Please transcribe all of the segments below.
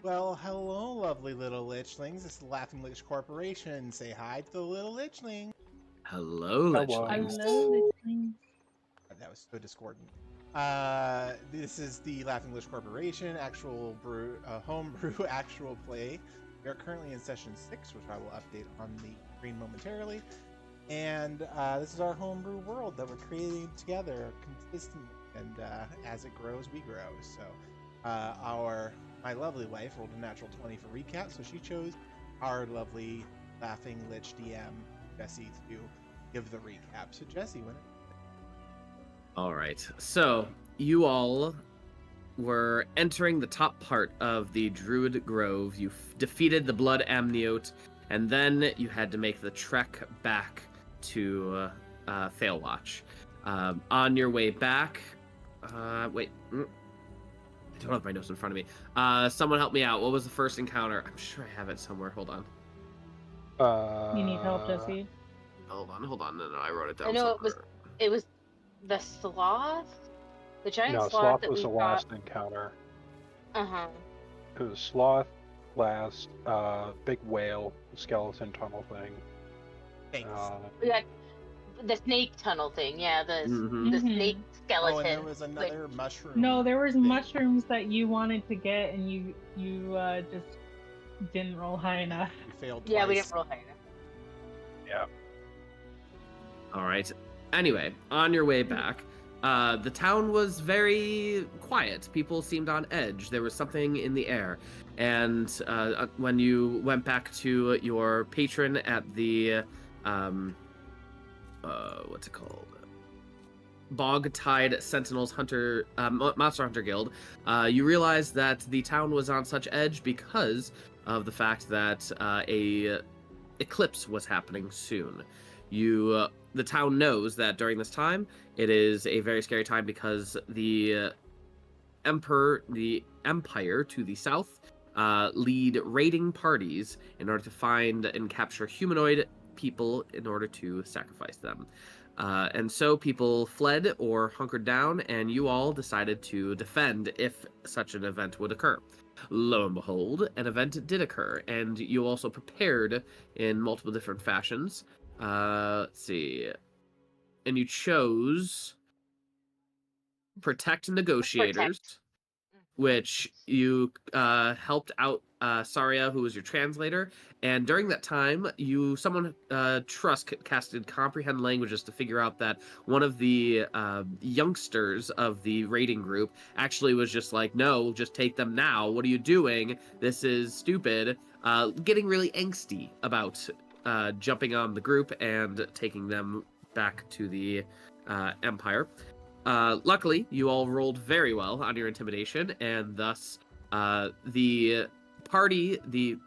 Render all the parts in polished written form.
Well, hello, lovely little lichlings. This is the Laughing Lich Corporation. Say hi to the little lichling. Hello, Lichlings. Hello, listening. That was so discordant. This is the Laughing Lich Corporation actual homebrew actual play. We are currently in session 6, which I will update on the screen momentarily. And this is our homebrew world that we're creating together consistently. And as it grows, we grow. So my lovely wife rolled a natural 20 for recap, so she chose our lovely Laughing Lich DM, Jesse, to give the recap. So Jesse, when All right. So you all were entering the top part of the Druid Grove. You defeated the Blood Amniote, and then you had to make the trek back to Failwatch. On your way back, wait. I don't have my notes in front of me. Someone help me out. What was the first encounter? I'm sure I have it somewhere. Hold on. You need help, Jesse? Hold on. No, I wrote it down. I know somewhere. it was the sloth, the giant No, sloth sloth that was we the got. last encounter. Uh-huh. It was sloth, last, big whale, skeleton tunnel thing. thanks. We got the snake tunnel thing, yeah, the snake skeleton. Oh, and there was another mushroom. No, there was thing. mushrooms that you wanted to get, and you just didn't roll high enough. You failed twice. Yeah, we didn't roll high enough. Yeah. All right. Anyway, on your way back, the town was very quiet. People seemed on edge. There was something in the air. And when you went back to your patron at the, what's it called? Bog-Tide Sentinels Hunter, Monster Hunter Guild, you realized that the town was on such edge because of the fact that a eclipse was happening soon. The town knows that during this time, it is a very scary time because the Empire to the south, lead raiding parties in order to find and capture humanoid people in order to sacrifice them. And so people fled or hunkered down, and you all decided to defend if such an event would occur. Lo and behold, an event did occur, and you also prepared in multiple different fashions. Let's see. And you chose Protect Negotiators, which you helped out Saria, who was your translator. And during that time, Trusk casted Comprehend Languages to figure out that one of the youngsters of the raiding group actually was just like, no, just take them now. What are you doing? This is stupid. Getting really angsty about jumping on the group and taking them back to the Empire. Luckily, you all rolled very well on your intimidation, and thus the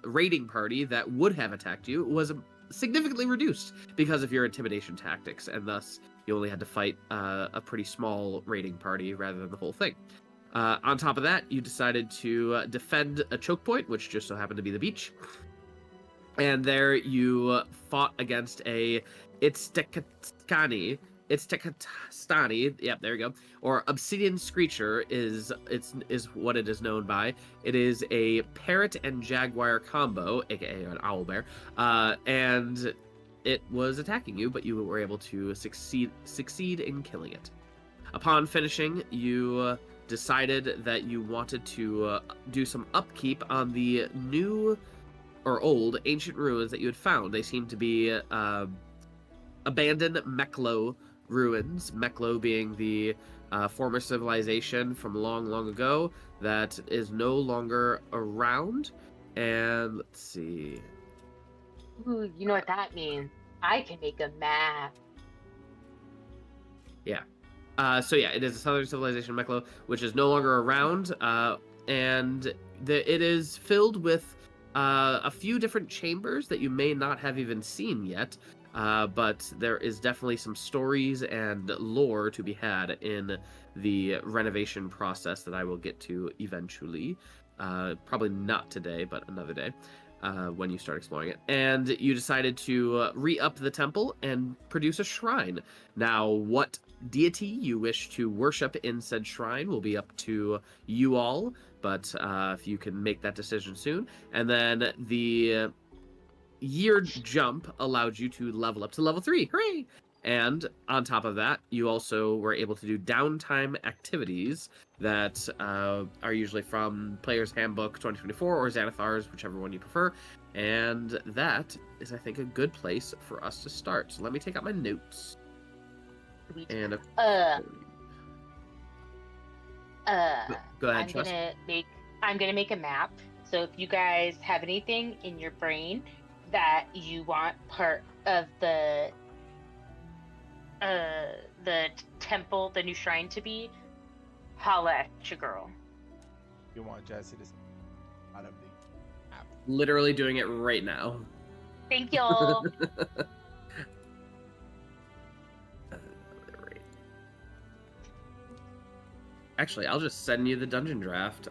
raiding party that would have attacked you was significantly reduced because of your intimidation tactics, and thus you only had to fight a pretty small raiding party rather than the whole thing. On top of that, you decided to defend a choke point, which just so happened to be the beach. And there you fought against a Itztekatani, yep, there we go. Or Obsidian Screecher is what it is known by. It is a parrot and jaguar combo, aka an owlbear, and it was attacking you, but you were able to succeed in killing it. Upon finishing, you decided that you wanted to do some upkeep on the new or old ancient ruins that you had found. They seem to be abandoned Meklo ruins, Meklo being the former civilization from long, long ago that is no longer around. And let's see. Ooh, you know what that means? I can make a map. Yeah. So yeah, it is a southern civilization, Meklo, which is no longer around, and it is filled with a few different chambers that you may not have even seen yet. But there is definitely some stories and lore to be had in the renovation process that I will get to eventually. Probably not today, but another day when you start exploring it. And you decided to re-up the temple and produce a shrine. Now, what deity you wish to worship in said shrine will be up to you all. but if you can make that decision soon. And then the year jump allowed you to level up to level 3. Hooray! And on top of that, you also were able to do downtime activities that are usually from Player's Handbook 2024 or Xanathar's, whichever one you prefer. And that is, I think, a good place for us to start. So let me take out my notes. Sweet. And go ahead, Trusk. I'm gonna make a map. So if you guys have anything in your brain that you want part of the temple, the new shrine to be, holla at your girl. You want Jesse to out of the app. Literally doing it right now. Thank y'all. Actually, I'll just send you the dungeon draft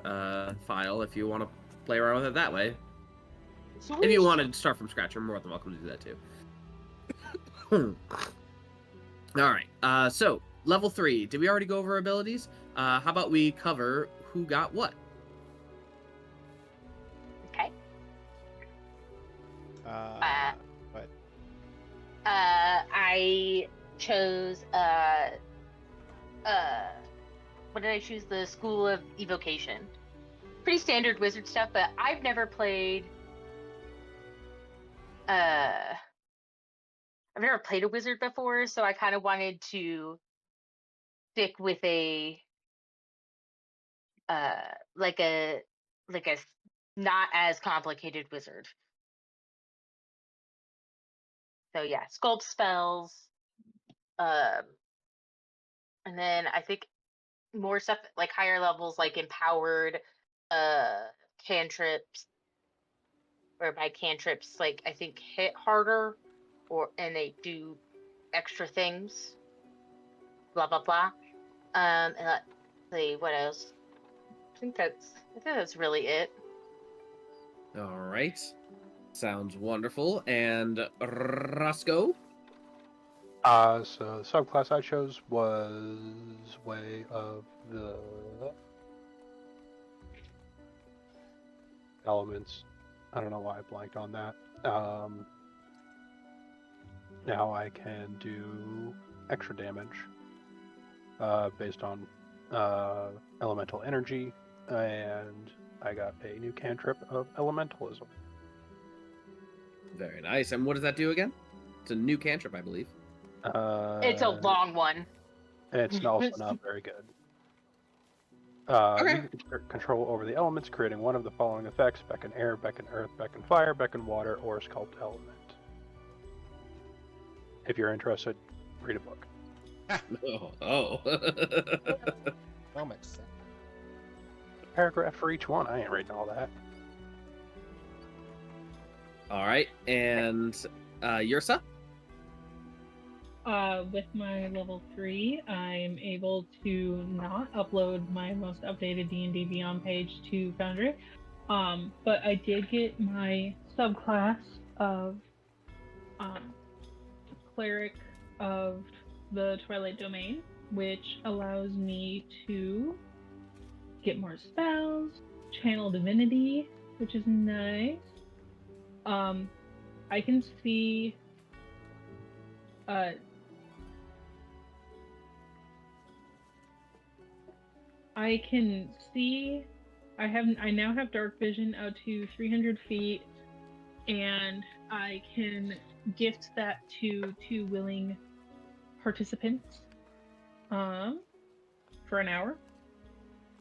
file if you want to play around with it that way. Sweet. If you want to start from scratch, you're more than welcome to do that too. All right. So level 3. Did we already go over abilities? How about we cover who got what? Okay. But I chose what did I choose? The School of Evocation. Pretty standard wizard stuff, but I've never played I've never played a wizard before, so I kind of wanted to stick with a like a not as complicated wizard. So yeah, sculpt spells, and then I think more stuff like higher levels, like empowered cantrips, or by cantrips, like I think hit harder, and they do extra things. Blah blah blah. And let's see what else. I think that's really it. All right. Sounds wonderful. And Roscoe? So the subclass I chose was Way of the Elements. I don't know why I blanked on that. Now I can do extra damage based on elemental energy, and I got a new cantrip of elementalism. Very nice. And what does that do again? It's a new cantrip, I believe. It's a long one. It's also not very good. Okay. You can exert control over the elements, creating one of the following effects: beckon air, beckon earth, beckon fire, beckon water, or sculpt element. If you're interested, read a book. Oh. so much sense. Paragraph for each one. I ain't reading all that. All right. And Yersa? With my level 3, I'm able to not upload my most updated D&D Beyond page to Foundry, but I did get my subclass of Cleric of the Twilight Domain, which allows me to get more spells, channel divinity, which is nice. I can see I now have dark vision out to 300 feet, and I can gift that to 2 willing participants for an hour.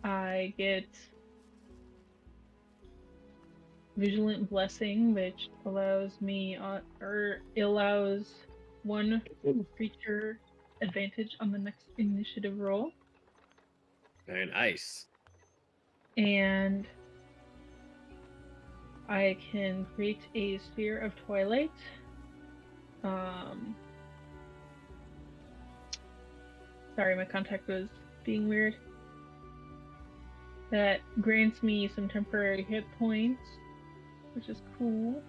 I get Vigilant Blessing, which allows me allows one creature advantage on the next initiative roll. Very nice. And I can create a Sphere of Twilight. Sorry, my contact was being weird. That grants me some temporary hit points, which is cool.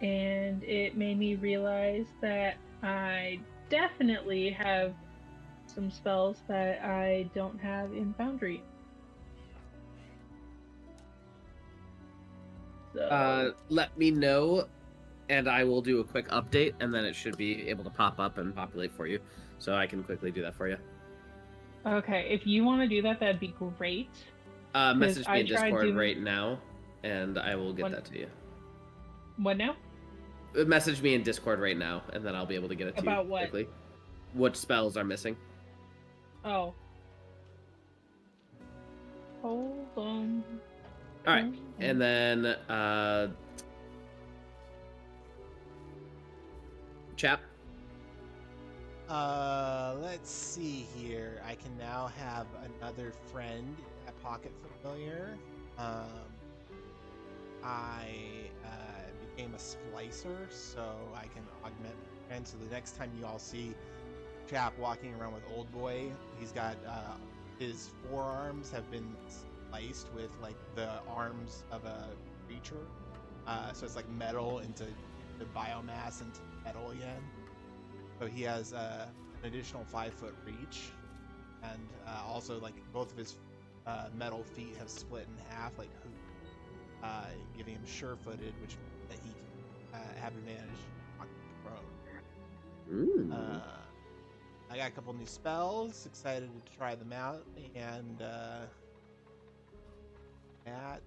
And it made me realize that I definitely have some spells that I don't have in Foundry. So Let me know, and I will do a quick update, and then it should be able to pop up and populate for you. So I can quickly do that for you. okay, if you want to do that, that'd be great. Message me I in tried Discord doing- right now, and I will get What- that to you. What now? Message me in Discord right now, and then I'll be able to get it to About you what? quickly. What spells are missing? Oh. Hold on. All right, and then Chap. Let's see here. I can now have another friend at Pocket Familiar. I became a Splicer, so I can augment my friend. So the next time you all see Chap walking around with Old Boy, he's got his forearms have been spliced with like the arms of a creature. So it's like metal into the biomass into metal again. So he has an additional 5-foot reach, and also like both of his metal feet have split in half, like giving him sure-footed, which means that he can have advantage on prone. I got a couple new spells. Excited to try them out, and that.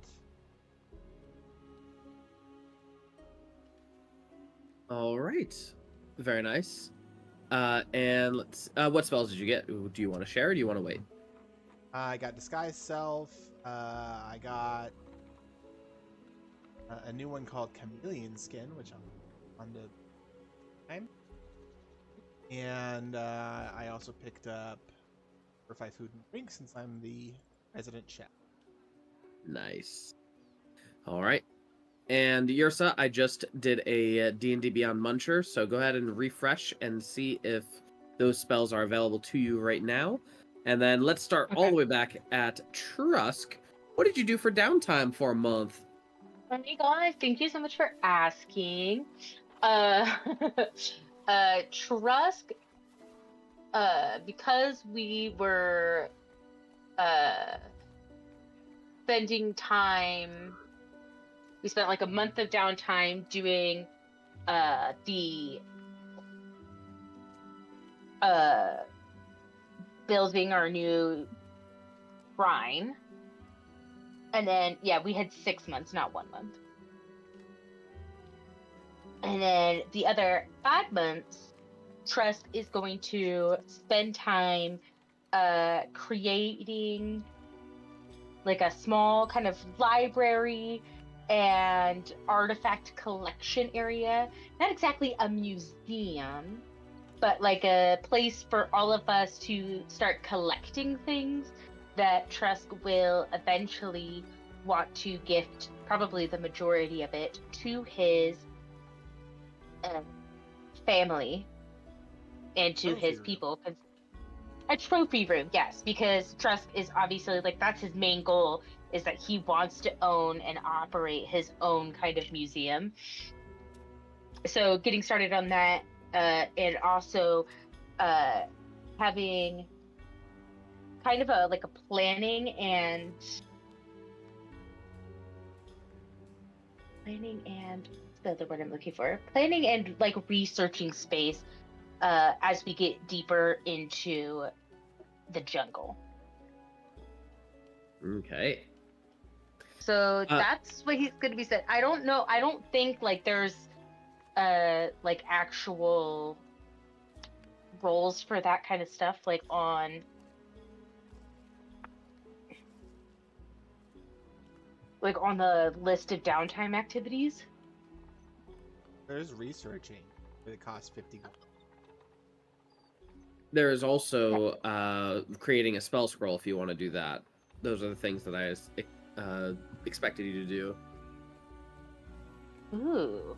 All right, very nice. And let's. What spells did you get? Do you want to share, or do you want to wait? I got Disguise Self. I got a new one called Chameleon Skin, which I'm on the time. And I also picked up Purify Food and Drink since I'm the resident chef. Nice. All right. And Yersa, I just did a D&D Beyond Muncher, so go ahead and refresh and see if those spells are available to you right now. And then let's start all the way back at Trusk. What did you do for downtime for a month? Hey guys, thank you so much for asking. Trusk, because we were spending time, we spent like a month of downtime doing the building our new shrine. And then, yeah, we had 6 months, not 1 month. And then the other 5 months, Trusk is going to spend time creating like a small kind of library and artifact collection area. Not exactly a museum, but like a place for all of us to start collecting things that Trusk will eventually want to gift, probably the majority of it, to his family and to his people. A trophy room, yes, because Trusk is obviously like that's his main goal, is that he wants to own and operate his own kind of museum. So getting started on that, and also having kind of a planning and the other word I'm looking for, planning and like researching space as we get deeper into the jungle. Okay. So that's what he's going to be said. I don't know. I don't think like there's like actual roles for that kind of stuff like on the list of downtime activities. There's researching, but it costs 50 gold. There is also creating a spell scroll if you want to do that. Those are the things that I expected you to do. Ooh.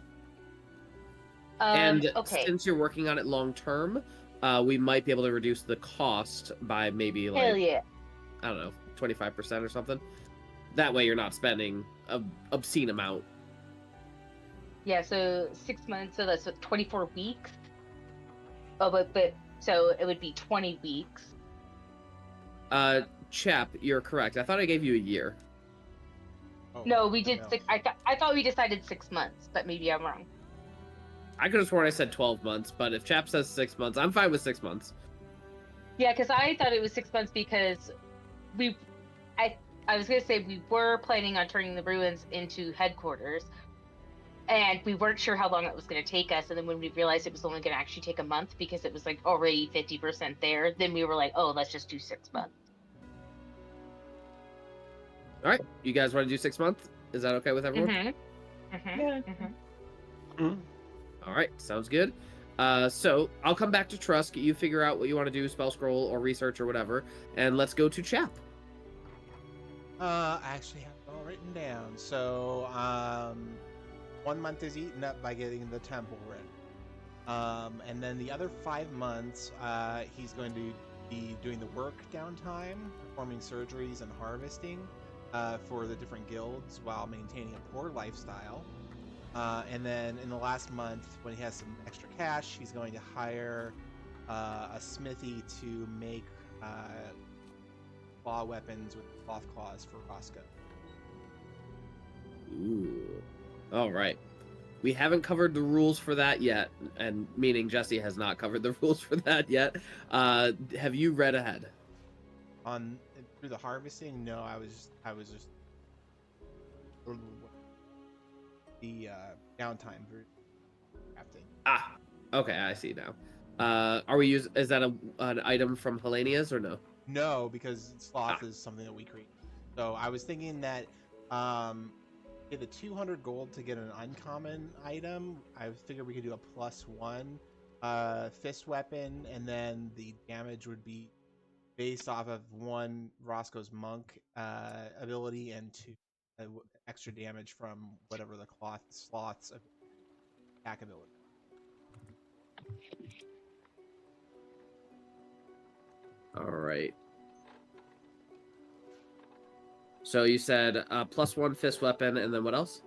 And okay. since you're working on it long term, we might be able to reduce the cost by maybe like, Hell yeah. I don't know, 25% or something. That way you're not spending an obscene amount. Yeah, so 6 months, so that's 24 weeks. Oh, but so it would be 20 weeks. Chap, you're correct. I thought I gave you a year. Oh, No, we no, did no. 6. I thought we decided 6 months, but maybe I'm wrong. I could have sworn I said 12 months, but if Chap says 6 months, I'm fine with 6 months. Yeah, because I thought it was 6 months because I was gonna say we were planning on turning the ruins into headquarters, and we weren't sure how long it was gonna take us. And then when we realized it was only gonna actually take a month because it was like already 50% there, then we were like, oh, let's just do 6 months. All right, you guys want to do 6 months? Is that okay with everyone? Yeah. All right, sounds good. So I'll come back to Trusk. You figure out what you want to do, spell scroll or research or whatever, and let's go to Chap. I actually have it all written down. So, 1 month is eaten up by getting the temple ready. And then the other 5 months, he's going to be doing the work downtime, performing surgeries and harvesting for the different guilds while maintaining a poor lifestyle. And then in the last month, when he has some extra cash, he's going to hire a smithy to make claw weapons with cloth claws for Roscoe. Ooh. All right. We haven't covered the rules for that yet, and meaning Jesse has not covered the rules for that yet. Have you read ahead? Through the harvesting? No, I was just the downtime for crafting. Ah, okay, I see now. Is that an item from Hellenia's or no? No, because sloth is something that we create. So I was thinking that get the 200 gold to get an uncommon item. I figured we could do a +1 fist weapon, and then the damage would be based off of 1 Roscoe's monk ability and 2 extra damage from whatever the sloth's attack ability. All right. So you said +1 fist weapon, and then what else?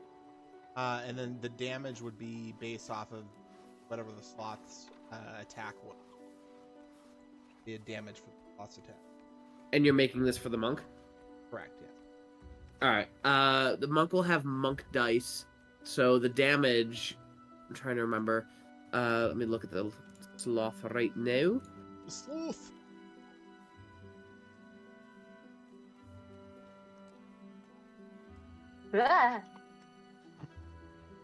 And then the damage would be based off of whatever the sloth's attack was. The damage for the sloth's attack. And you're making this for the monk? Correct, yes. All right. The monk will have monk dice, so the damage. I'm trying to remember. Let me look at the sloth right now. The sloth. Ah.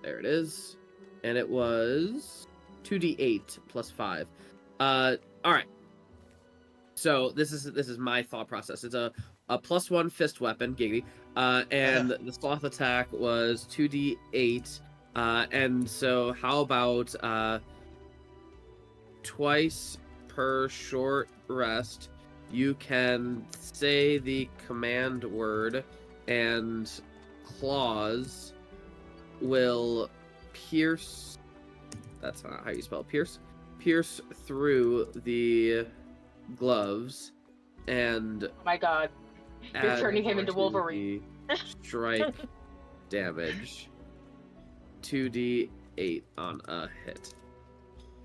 There it is, and it was 2d8 +5. All right. So this is my thought process. It's a +1 fist weapon, giggity, and the sloth attack was 2d8. And so how about twice per short rest, you can say the command word, and claws will pierce. That's not how you spell pierce. Pierce through the gloves and Oh my god. You're add turning him into to Wolverine. the strike damage 2d8 on a hit.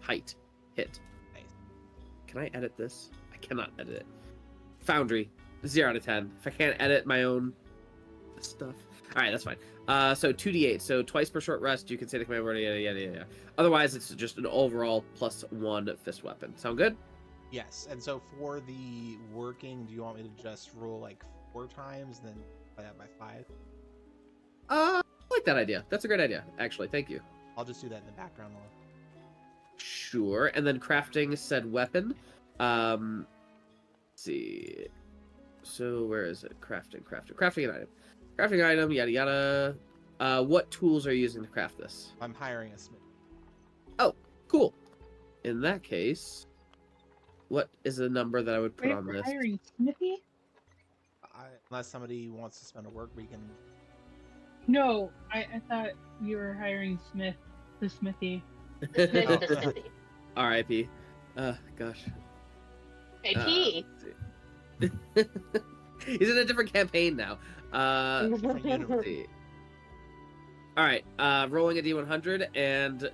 Height hit. Nice. Can I edit this? I cannot edit it. Foundry 0 out of 10. If I can't edit my own stuff. All right, that's fine. So 2d8. So twice per short rest, you can say the command word. Yada. Otherwise, it's just an overall +1 fist weapon. Sound good? Yes, and so for the working, do you want me to just roll like 4 times, then play that by 5? I like that idea. That's a great idea, actually. Thank you. I'll just do that in the background. Sure. And then crafting said weapon. Let's see. So where is it? Crafting an item. Crafting item, yada yada. What tools are you using to craft this? I'm hiring a smith. Oh, cool. In that case, what is the number that I would put Wait, on we're this? hiring Smithy? Unless somebody wants to spend a work week and No, I thought you were hiring Smith, the Smithy. The Smith of the Smithy. R.I.P. Gosh. Hey, He's in a different campaign now. different Let's universe. see. All right, rolling a d100, and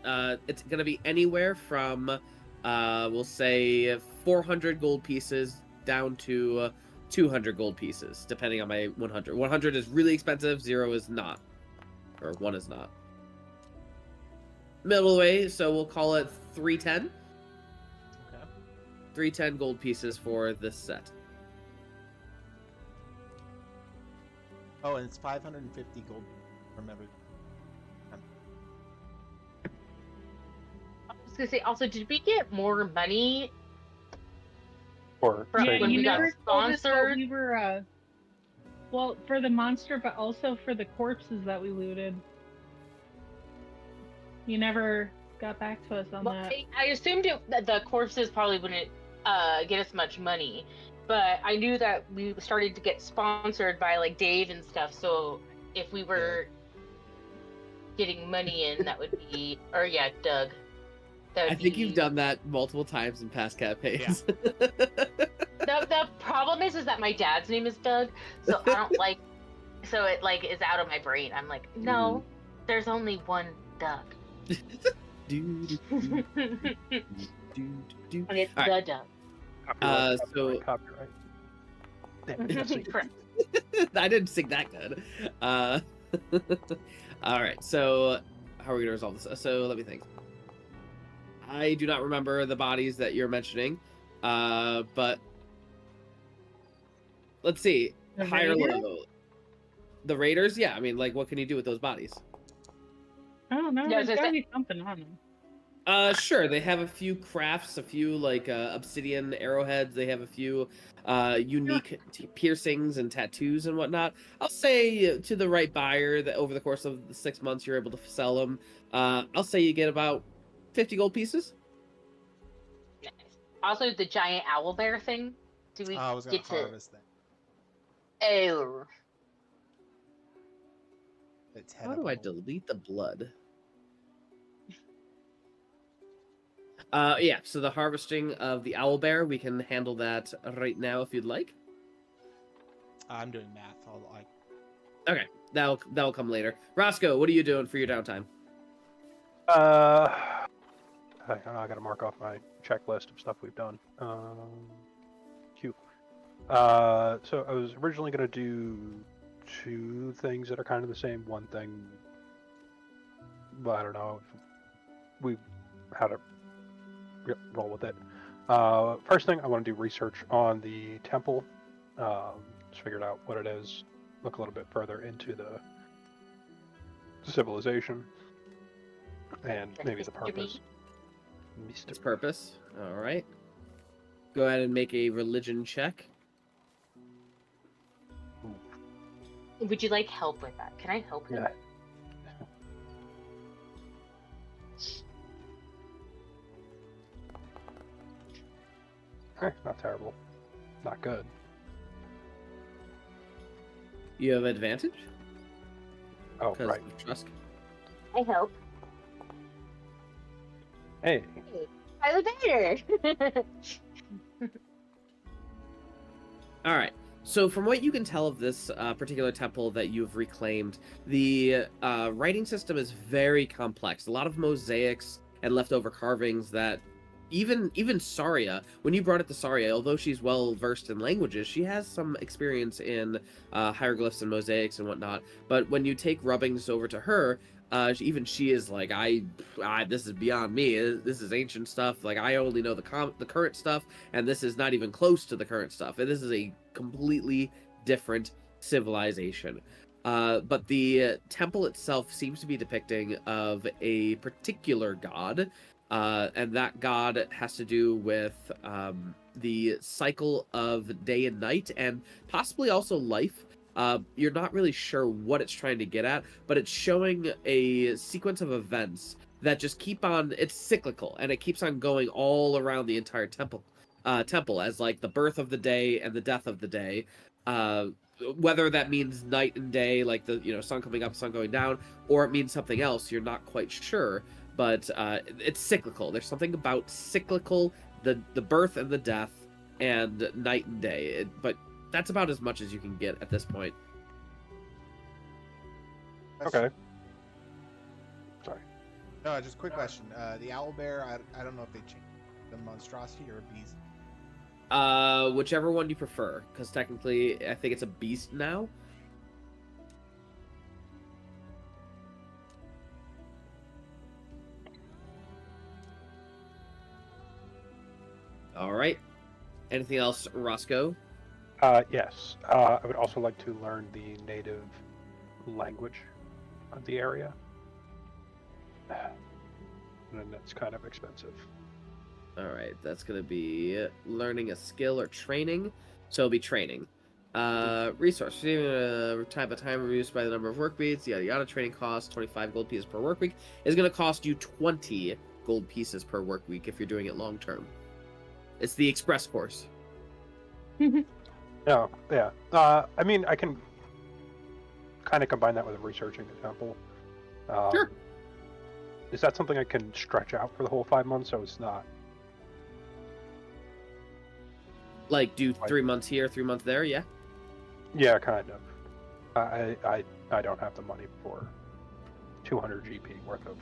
it's gonna be anywhere from, we'll say 400 gold pieces down to 200 gold pieces, depending on my 100. 100 is really expensive, 0 is not. Or 1 is not. Middle of the way, so we'll call it 310. Okay. 310 gold pieces for this set. Oh, and it's 550 gold. Remember. I was gonna say, also, did we get more money Or For- Yeah, when you we got never told us what sponsored? we were. Well, for the monster, but also for the corpses that we looted. You never got back to us on Well, that. I assumed that the corpses probably wouldn't get us much money, but I knew that we started to get sponsored by like Dave and stuff. So if we were getting money in, that would be, or yeah, Doug. That would I think be... you've done that multiple times in past campaigns. The problem is that my dad's name is Doug, so I don't like. So it like is out of my brain. I'm like, no, there's only one Doug. Do, do, do, do. And it's All the right. Doug. Copyright. Damn it. Correct. I didn't sing that good. All right, so how are we gonna resolve this? So let me think. I do not remember the bodies that you're mentioning, but let's see. The Higher Raiders? low. The Raiders, yeah. I mean, like, what can you do with those bodies? I don't know. Yeah, I was There's gonna gotta say- be something on them. Sure. They have a few crafts, a few like obsidian arrowheads. They have a few unique piercings and tattoos and whatnot. I'll say to the right buyer that over the course of the 6 months you're able to sell them. I'll say you get about 50 gold pieces. Nice. Also, the giant owl bear thing. Do we I was gonna get to? harvest that. Oh, Its head How up do I on the- delete the blood? Yeah, so the harvesting of the owl bear, we can handle that right now if you'd like. I'm doing math. Okay, that'll come later. Roscoe, what are you doing for your downtime? I gotta mark off my checklist of stuff we've done. Cute. So I was originally gonna do 2 things that are kind of the same. One thing, but I don't know if we how to roll with it. First thing, I want to do research on the temple. Just figured out what it is. Look a little bit further into the civilization and maybe the purpose. Its purpose. All right. Go ahead and make a religion check. would you like help with that? Can I help him? Yeah. Not terrible. Not good. You have advantage Oh, because right. of Trusk. I help. Hey. I look better. All right. So from what you can tell of this particular temple that you've reclaimed, the writing system is very complex. A lot of mosaics and leftover carvings that even Saria, when you brought it to Saria, although she's well versed in languages, she has some experience in hieroglyphs and mosaics and whatnot. But when you take rubbings over to her, even she is like, this is beyond me. This is ancient stuff. Like, I only know the current stuff, and this is not even close to the current stuff. And this is a completely different civilization. But the temple itself seems to be depicting of a particular god, and that god has to do with the cycle of day and night, and possibly also life. You're not really sure what it's trying to get at, but it's showing a sequence of events that just keep on. It's cyclical, and it keeps on going all around the entire temple as like the birth of the day and the death of the day. Whether that means night and day, like the sun coming up, sun going down, or it means something else, you're not quite sure. But it's cyclical. There's something about cyclical, the birth and the death, and night and day. But that's about as much as you can get at this point. Okay. Sorry. No, just a quick question. The owl bear, I don't know if they changed the monstrosity or beast. Whichever one you prefer, because technically I think it's a beast now. All right. Anything else, Roscoe? Yes. I would also like to learn the native language of the area. And that's kind of expensive. All right, that's gonna be learning a skill or training. So it'll be training. Resource. Type of time reduced by the number of work weeks. Yada yada. Training cost 25 gold pieces per work week. Is gonna cost you 20 gold pieces per work week if you're doing it long term. It's the express course. Oh, yeah. I mean, I can kind of combine that with researching a temple. Sure. Is that something I can stretch out for the whole 5 months, so it's not? Like do 3 months here, 3 months there, yeah? Yeah, kind of. I don't have the money for 200 GP worth of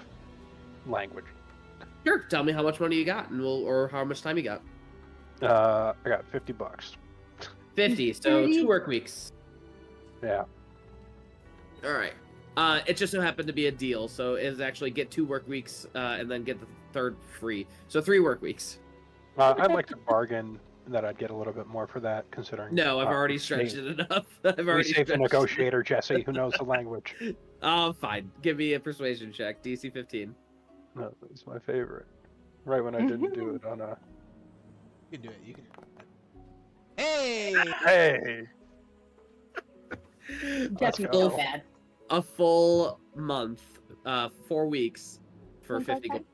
language. Sure. Tell me how much money you got, and or how much time you got. I got $50. 50. So 2 work weeks. Yeah. All right. It just so happened to be a deal, so it's actually get 2 work weeks and then get the third free. So 3 work weeks. I'd like to bargain that I'd get a little bit more for that, considering. No, I've already stretched it enough. I've already saved a stretched negotiator, Jesse, who knows the language. Oh, fine. Give me a persuasion check. DC 15. No, it's my favorite. Right when I didn't do it on a. You can do it. You can do it. Hey! Hey! Jesse, go. feel bad. A full month, 4 weeks for 50 gold.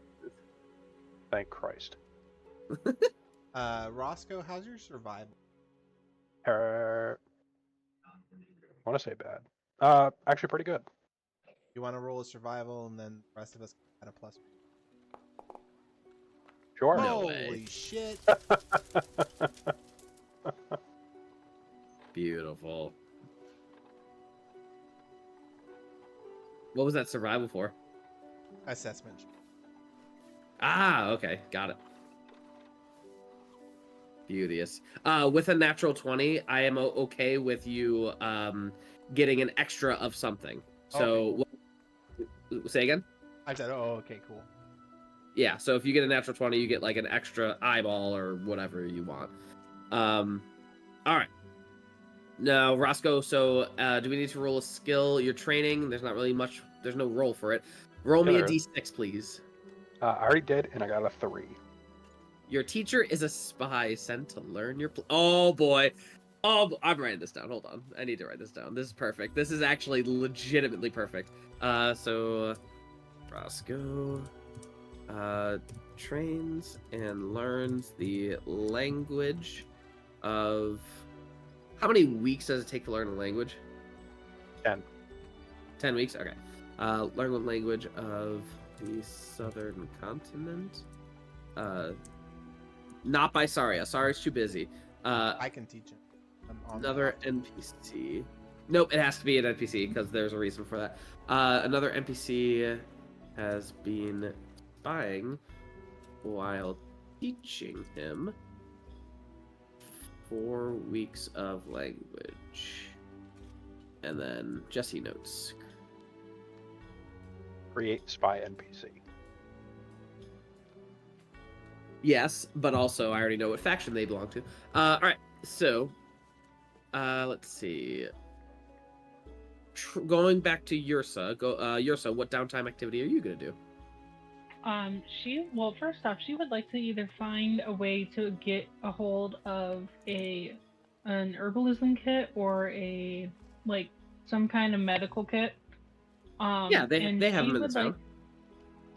Thank Christ. Roscoe, how's your survival? I want to say bad. Actually, pretty good. You want to roll a survival, and then the rest of us add a plus. Sure. No Holy way. shit! Beautiful. What was that survival for? Assessment. Ah, okay. Got it. Beauteous. With a natural 20, I am okay with you getting an extra of something. So, say again? I said, oh, okay, cool. Yeah, so if you get a natural 20, you get like an extra eyeball or whatever you want. All right. Now, Roscoe, so do we need to roll a skill? You're training. There's not really much. There's no roll for it. Roll me a d6, please. I already did, and I got a 3. Your teacher is a spy sent to learn your... Oh, boy. Oh, I'm writing this down. Hold on. I need to write this down. This is perfect. This is actually legitimately perfect. So, Roscoe trains and learns the language of... How many weeks does it take to learn a language? 10. 10 weeks? Okay. Learn the language of the southern continent. Not by Saria. Saria's too busy. I can teach him. Another NPC. Nope, it has to be an NPC because there's a reason for that. Another NPC has been spying while teaching him 4 weeks of language. And then Jesse notes. Create spy NPC. Yes, but also I already know what faction they belong to. All right, so let's see. Going back to Yersa, Yersa, what downtime activity are you gonna do? Well, first off, she would like to either find a way to get a hold of an herbalism kit or some kind of medical kit. Yeah, they have them in the town.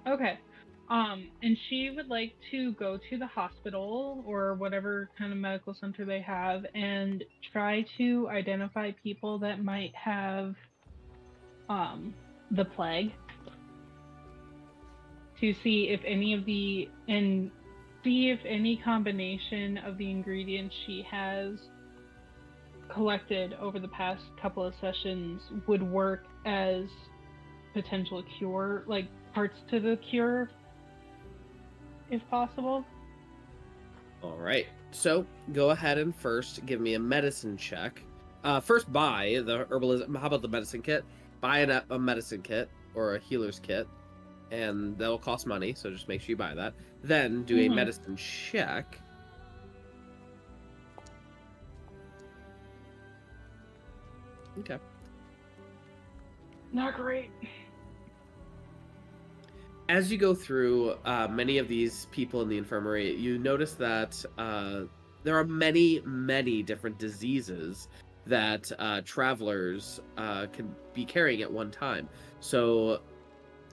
Okay. And she would like to go to the hospital or whatever kind of medical center they have and try to identify people that might have the plague, to see if any combination of the ingredients she has collected over the past couple of sessions would work as potential cure, like parts to the cure, if possible. All right. So go ahead and first give me a medicine check. First buy the herbalism. How about the medicine kit? Buy a medicine kit or a healer's kit, and that'll cost money. So just make sure you buy that. Then do a medicine check. Okay. Not great. As you go through many of these people in the infirmary, you notice that there are many, many different diseases that travelers can be carrying at one time. So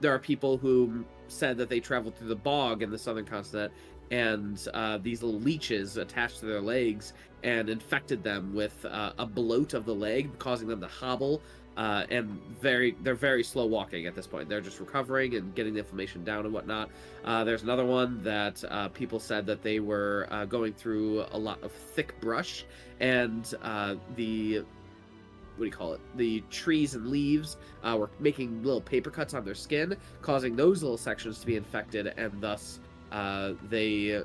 there are people who said that they traveled through the bog in the southern continent, and these little leeches attached to their legs and infected them with a bloat of the leg, causing them to hobble. And they're very slow walking at this point. They're just recovering and getting the inflammation down and whatnot. There's another one that people said that they were going through a lot of thick brush, and the trees and leaves were making little paper cuts on their skin, causing those little sections to be infected, and thus they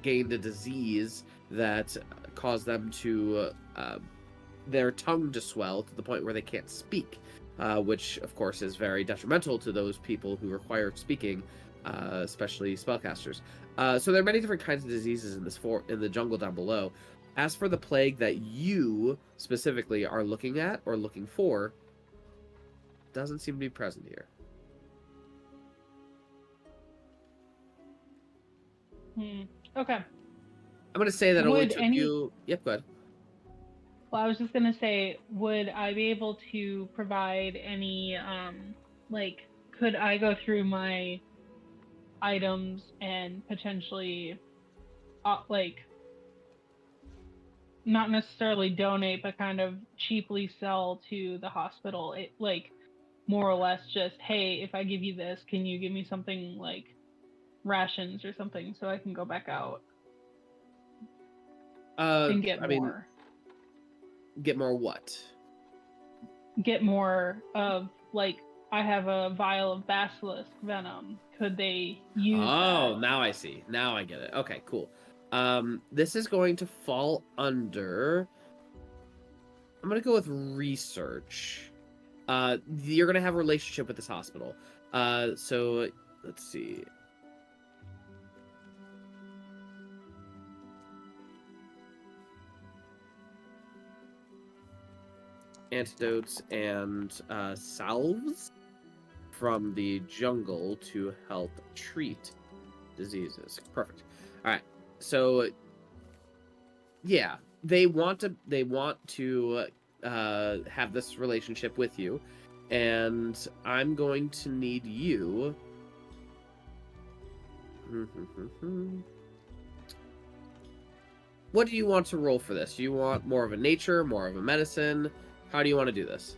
gained a disease that caused them to their tongue to swell to the point where they can't speak, which of course is very detrimental to those people who require speaking, especially spellcasters. So there are many different kinds of diseases in the jungle down below. As for the plague that you specifically are looking at or looking for, doesn't seem to be present here. Okay. I'm going to say that only took you... Yep, go ahead. Well, I was just going to say, would I be able to provide any, could I go through my items and potentially, not necessarily donate, but kind of cheaply sell to the hospital? It, more or less just, hey, if I give you this, can you give me something like rations or something so I can go back out and get more? Get more what? Get more of, I have a vial of basilisk venom. Could they use that? Now I see. Now I get it. Okay, cool. This is going to fall under... I'm going to go with research. You're going to have a relationship with this hospital. So, let's see. Antidotes and salves from the jungle to help treat diseases. Perfect. All right. So yeah, they want to have this relationship with you, and I'm going to need you. What do you want to roll for this? Do you want more of a nature, more of a medicine? How do you want to do this?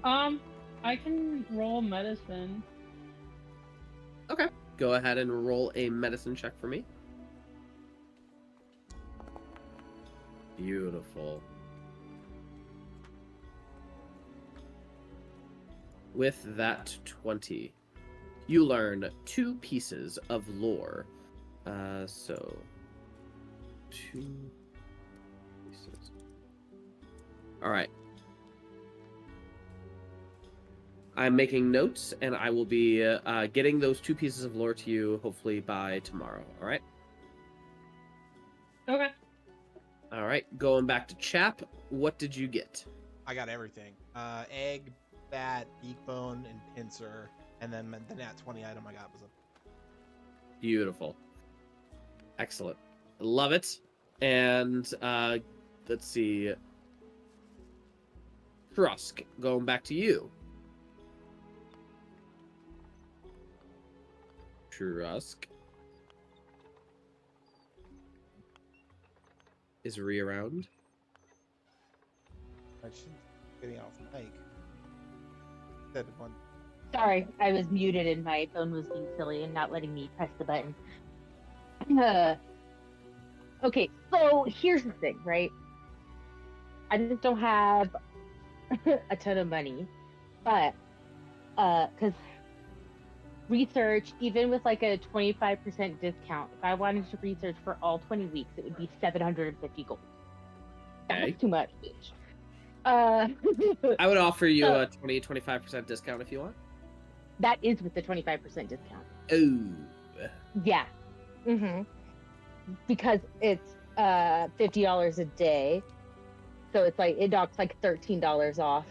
I can roll medicine. Okay. Go ahead and roll a medicine check for me. Beautiful. With that 20, you learn 2 pieces of lore. So 2 pieces. All right. I'm making notes, and I will be getting those 2 pieces of lore to you hopefully by tomorrow. All right. Okay. All right. Going back to Chap. What did you get? I got everything. Egg, bat, beak bone, and pincer, and then the nat 20 item I got was a... Beautiful. Excellent. Love it. And let's see. Trusk, going back to you. Trusk. Is Ree around? She's getting off mic. Said one. Sorry, I was muted and my phone was being silly and not letting me press the button. Okay, so here's the thing, right? I just don't have a ton of money, but because research, even with like a 25% discount, if I wanted to research for all 20 weeks, it would be 750 gold. Okay. That's too much, bitch. I would offer you So- a 25% discount if you want. That is with the 25% discount. Ooh. Yeah. Because it's $50 a day. So it's like it knocks like $13 off.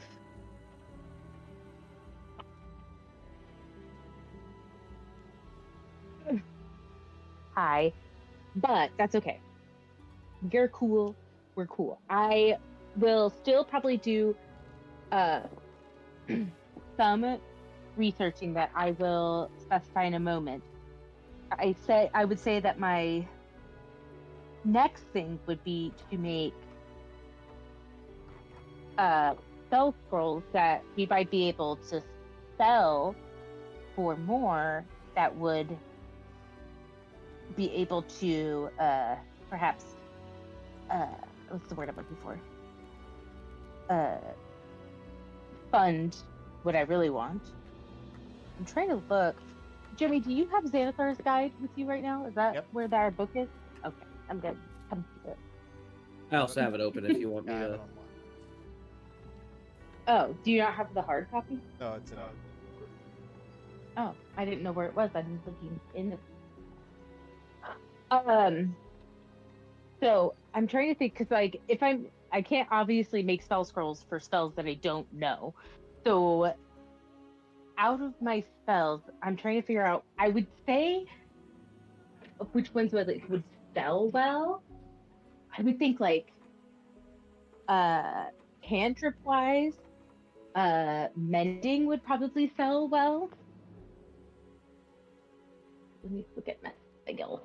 Hi. But that's okay. You're cool. We're cool. I will still probably do some researching that I will specify in a moment. I would say that my next thing would be to make spell scrolls that we might be able to sell for more, that would be able to perhaps what's the word I'm looking for? Fund what I really want. I'm trying to look. Jimmy, do you have Xanathar's Guide with you right now? Is that where that book is? Okay, I'm good. Come to it. I also have it open if you want me Yeah, I have to. it online. Oh, do you not have the hard copy? No, it's in a... Oh, I didn't know where it was. I was looking in the. So I'm trying to think, because like I can't obviously make spell scrolls for spells that I don't know. So out of my spells, I'm trying to figure out. I would say which ones would sell well. I would think like cantrip wise, mending would probably sell well. Let me look at my skill.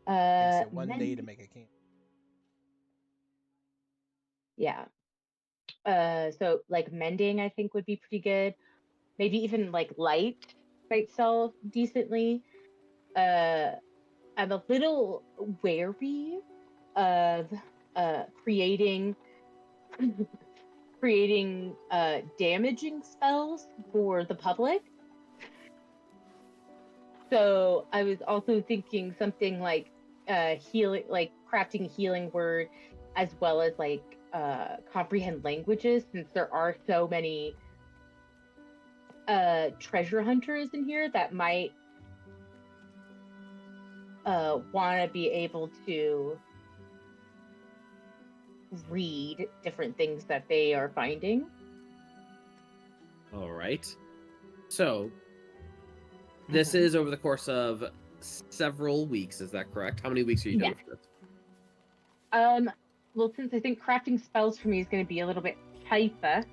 Takes it one day to make a king. Yeah. So like mending, I think would be pretty good. Maybe even like light might sell decently. I'm a little wary of creating damaging spells for the public. So I was also thinking something like healing, like crafting healing word, as well as like comprehend languages, since there are so many treasure hunters in here that might want to be able to read different things that they are finding. All right. So this is over the course of several weeks. Is that correct? How many weeks are you doing for this? Well, since I think crafting spells for me is going to be a little bit cheaper,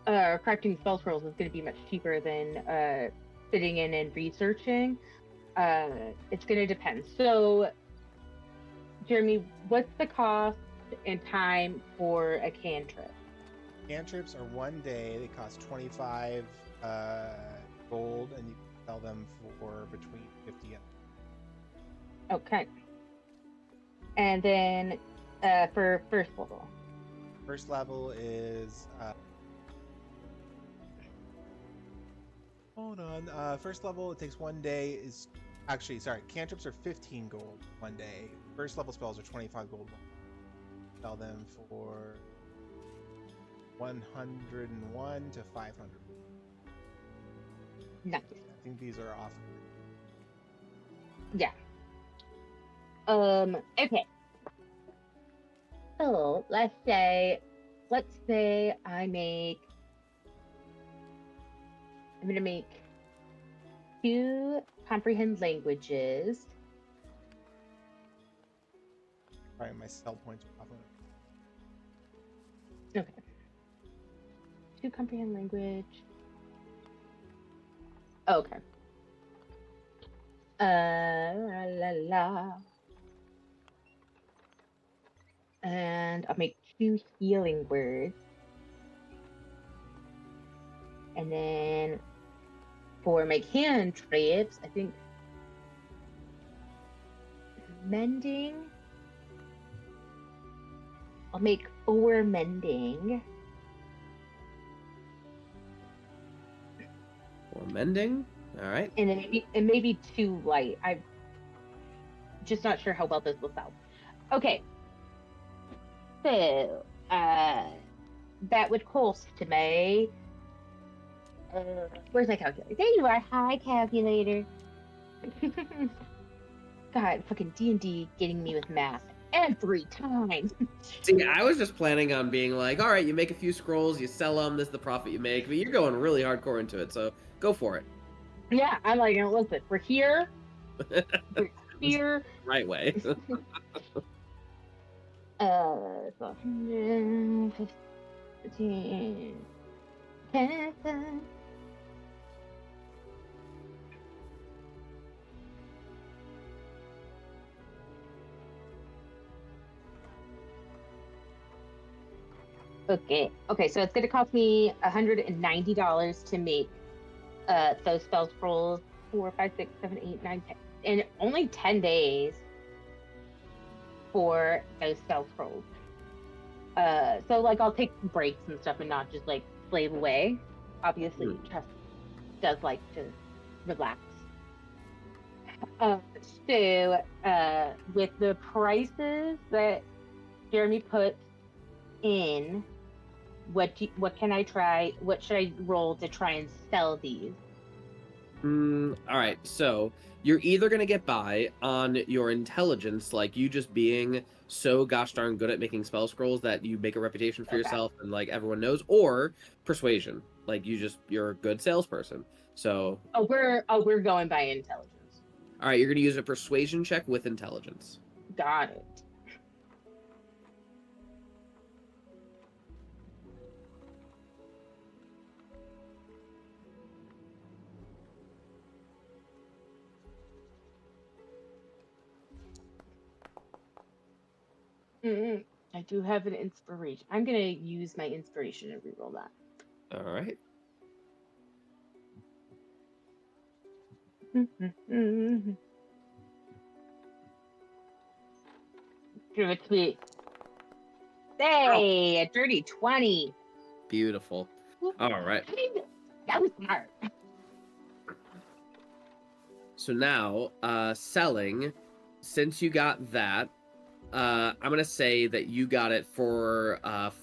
crafting spell scrolls is going to be much cheaper than sitting in and researching. It's going to depend. So, Jeremy, what's the cost and time for a cantrip? Cantrips are 1 day. They cost 25 gold, and you can sell them for between 50 and... Okay. And then for first level? First level is... hold on. First level, it takes 1 day. Is actually, sorry, cantrips are 15 gold 1 day. First level spells are 25 gold. Sell them for 101 to 500. Nice. I think these are off. Yeah. Okay. So let's say I'm gonna make 2 comprehend languages. Sorry, my sell points are off. Okay. 2 comprehend language. Okay. La la. And I'll make 2 healing words. And then for my cantrips, I think mending. I'll make 4 mending. 4 mending. All right. And it may be too light. I'm just not sure how well this will sell. Okay. So, that would cost me. Where's my calculator? There you are. Hi, calculator. God, fucking D&D getting me with math every time. See, I was just planning on being like, all right, you make a few scrolls, you sell them, this is the profit you make, but you're going really hardcore into it, so go for it. Yeah, I'm like, listen, we're here. We're here. Right way. So 115, 10. Okay, so it's going to cost me $190 to make those spell scrolls 4, 5, 6, 7, 8, 9, 10, and only 10 days for those spell scrolls. So like I'll take breaks and stuff and not just like slave away. Obviously, Trusk does like to relax. So with the prices that Jeremy put in, what can I try? What should I roll to try and sell these? All right, so you're either going to get by on your intelligence, like you just being so gosh darn good at making spell scrolls that you make a reputation for yourself and like everyone knows, or persuasion, like you're a good salesperson. So we're going by intelligence. All right, you're going to use a persuasion check with intelligence. Got it. I do have an inspiration. I'm gonna use my inspiration and reroll that. All right. Sweet. Hey, a dirty 20. Beautiful. All right. That was smart. So now, selling, since you got that, I'm going to say that you got it for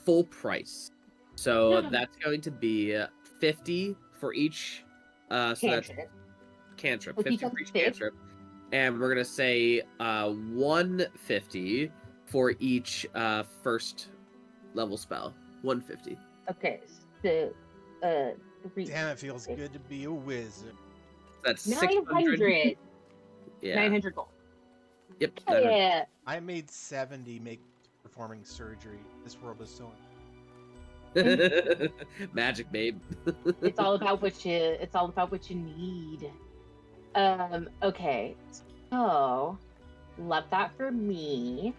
full price. So that's going to be 50 for each. So that's cantrip. 50 for each cantrip. And we're going to say 150 for each first level spell. 150. Okay, so Damn, it feels good to be a wizard. That's 900. Yeah. 900 gold. Yep. Yeah. I made 70 performing surgery. This world is so magic, babe. It's all about what you need. Okay. So love that for me.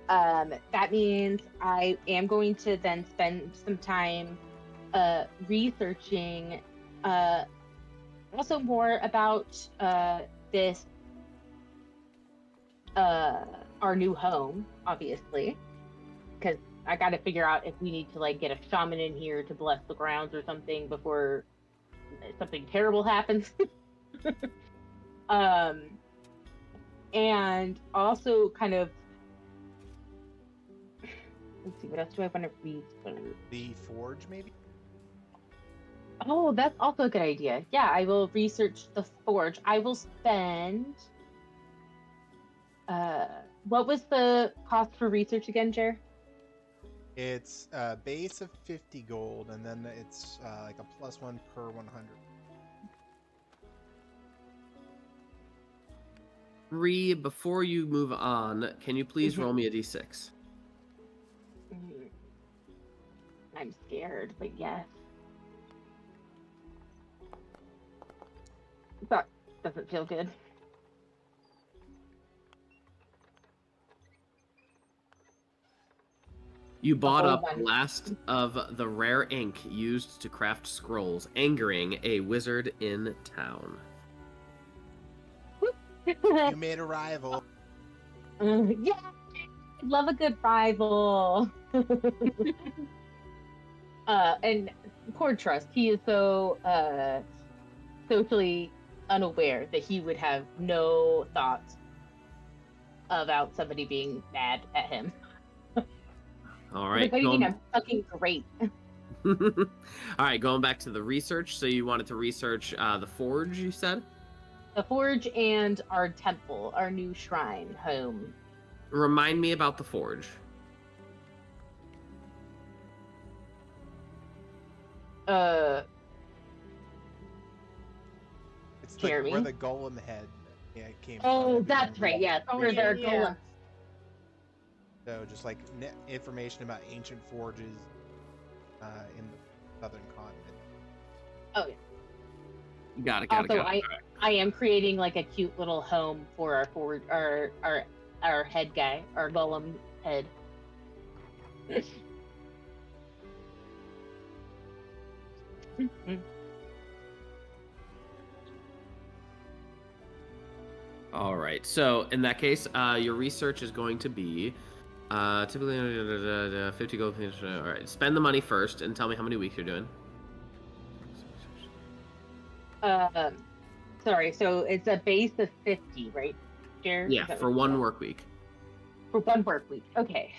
That means I am going to then spend some time researching also more about this our new home, obviously, because I got to figure out if we need to like get a shaman in here to bless the grounds or something before something terrible happens. And also kind of, let's see, what else do I want to research? The forge, maybe? Oh, that's also a good idea. Yeah, I will research the forge. I will spend what was the cost for research again, Jer? It's a base of 50 gold, and then it's like a +1 per 100. Bree, before you move on, can you please roll me a d6? I'm scared, but yes. That doesn't feel good. You bought whole up one. last of the rare ink used to craft scrolls, angering a wizard in town. You made a rival. Yeah, love a good rival. And poor Trusk, he is so socially unaware that he would have no thoughts about somebody being mad at him. All Like, right. what do you mean? I'm fucking great. All right, going back to the research. So you wanted to research the forge, you said? The forge and our temple, our new shrine home. Remind me about the forge. It's Jeremy? where the golem head came Oh, from. that's right. Yeah, where their Yeah. golem. So just like information about ancient forges in the southern continent. Oh yeah. Got it. Also, I am creating like a cute little home for our forge, our head guy, our golem head. All right. So in that case, your research is going to be typically 50 gold. All right. Spend the money first and tell me how many weeks you're doing. Sorry. So it's a base of 50, right? Jared? Yeah, for one work week. For one work week. Okay.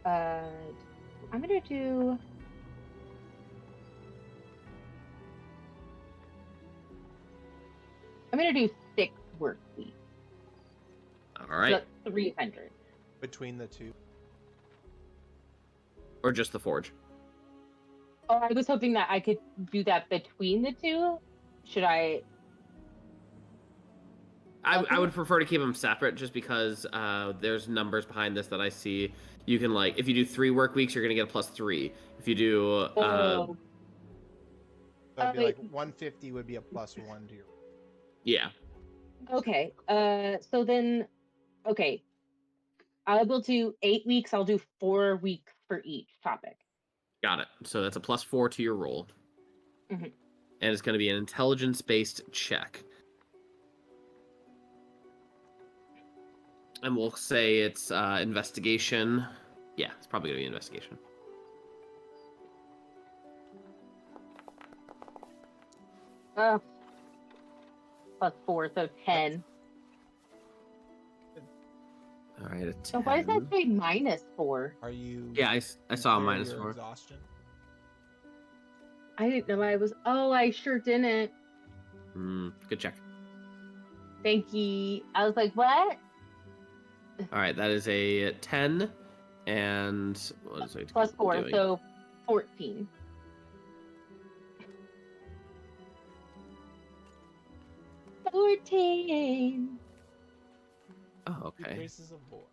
I'm gonna do. I'm gonna do 6 work weeks. All right. So 300. Between the two. Or just the forge. Oh, I was hoping that I could do that between the two. Should I? I would prefer to keep them separate just because there's numbers behind this that I see. You can, like, if you do 3 work weeks, you're going to get a +3. If you do... Oh, So it'd be wait. like 150 would be a +1 to your. yeah. okay. So then, okay. I will do 8 weeks. I'll do 4 weeks for each topic. Got it. So that's a +4 to your roll. Mhm. And it's going to be an intelligence-based check. And we'll say it's investigation. Yeah, it's probably going to be investigation. +4, so 10. All right, a 10. So why does that say -4? Are you? Yeah, I saw a clear your -4. Exhaustion. I didn't know I was. Oh, I sure didn't. Good check. Thank you. I was like, what? All right, that is a 10. And what is it? +4, doing? so 14. $14. Oh, Two okay. Graces of War.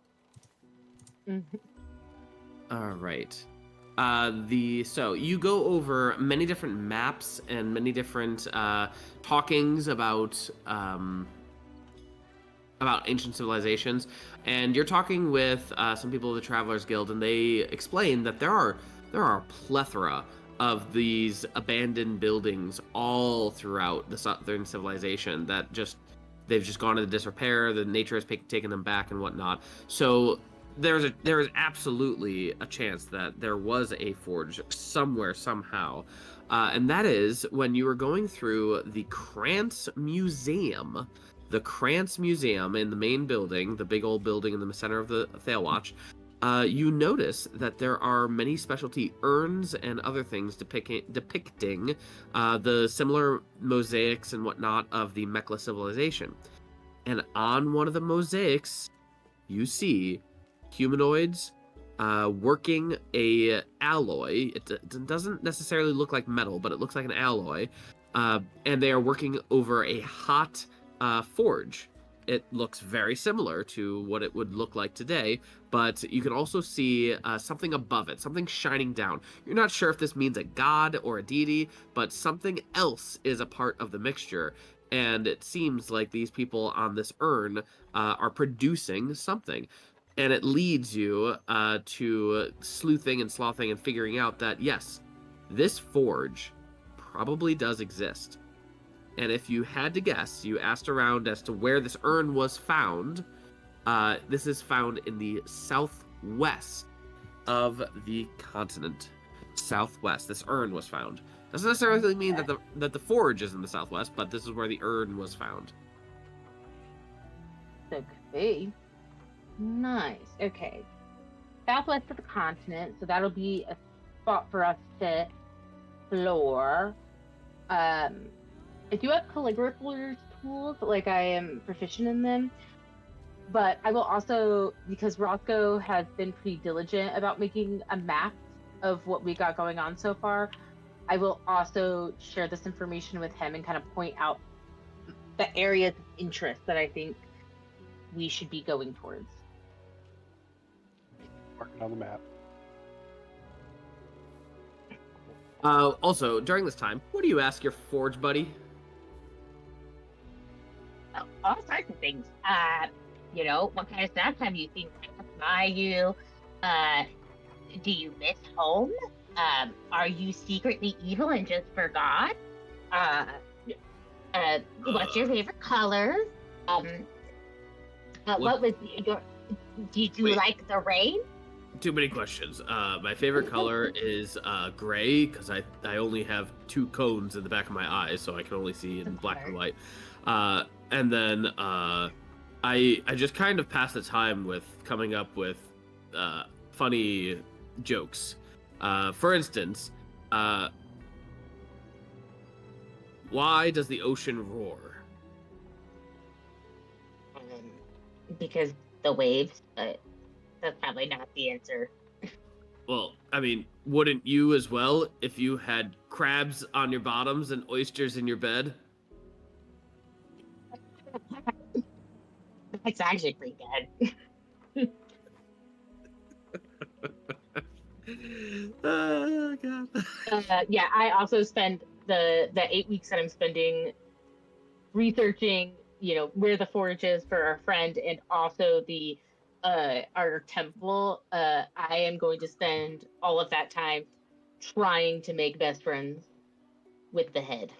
All right. So you go over many different maps and many different talkings about ancient civilizations, and you're talking with some people of the Travelers Guild, and they explain that there are a plethora of these abandoned buildings all throughout the southern civilization that they've just gone into disrepair. The nature has taken them back and whatnot. So there is absolutely a chance that there was a forge somewhere somehow, and that is when you were going through the Krantz Museum. The Krantz Museum in the main building, the big old building in the center of the Thailwatch, you notice that there are many specialty urns and other things depicting the similar mosaics and whatnot of the Mekla civilization. And on one of the mosaics, you see humanoids working a alloy. It doesn't necessarily look like metal, but it looks like an alloy. And they are working over a hot forge. It looks very similar to what it would look like today, but you can also see something above it, something shining down. You're not sure if this means a god or a deity, but something else is a part of the mixture. And it seems like these people on this urn are producing something. And it leads you to sleuthing and slothing and figuring out that, yes, this forge probably does exist. And if you had to guess, you asked around as to where this urn was found. This is found in the southwest of the continent. Southwest. This urn was found. Doesn't necessarily mean that the forge is in the southwest, but this is where the urn was found. Okay. Nice. Okay. Southwest of the continent, so that'll be a spot for us to explore. I do have calligrapher's tools, like I am proficient in them. But I will also, because Roscoe has been pretty diligent about making a map of what we got going on so far, I will also share this information with him and kind of point out the areas of interest that I think we should be going towards. Marking on the map. Also, during this time, what do you ask your forge buddy? Oh, all sorts of things. What kind of stuff have you seen pass by you? Do you miss home? Are you secretly evil and just forgot? What's your favorite color? What was your? Did you like the rain? Too many questions. My favorite color is gray because I only have 2 cones in the back of my eyes, so I can only see in black and white. And then I just kind of pass the time with coming up with funny jokes. For instance, why does the ocean roar? Because the waves, but that's probably not the answer. Well, I mean, wouldn't you as well if you had crabs on your bottoms and oysters in your bed? That's actually pretty good. Oh god. Yeah, I also spend the 8 weeks that I'm spending researching, where the forge is for our friend, and also the our temple. I am going to spend all of that time trying to make best friends with the head.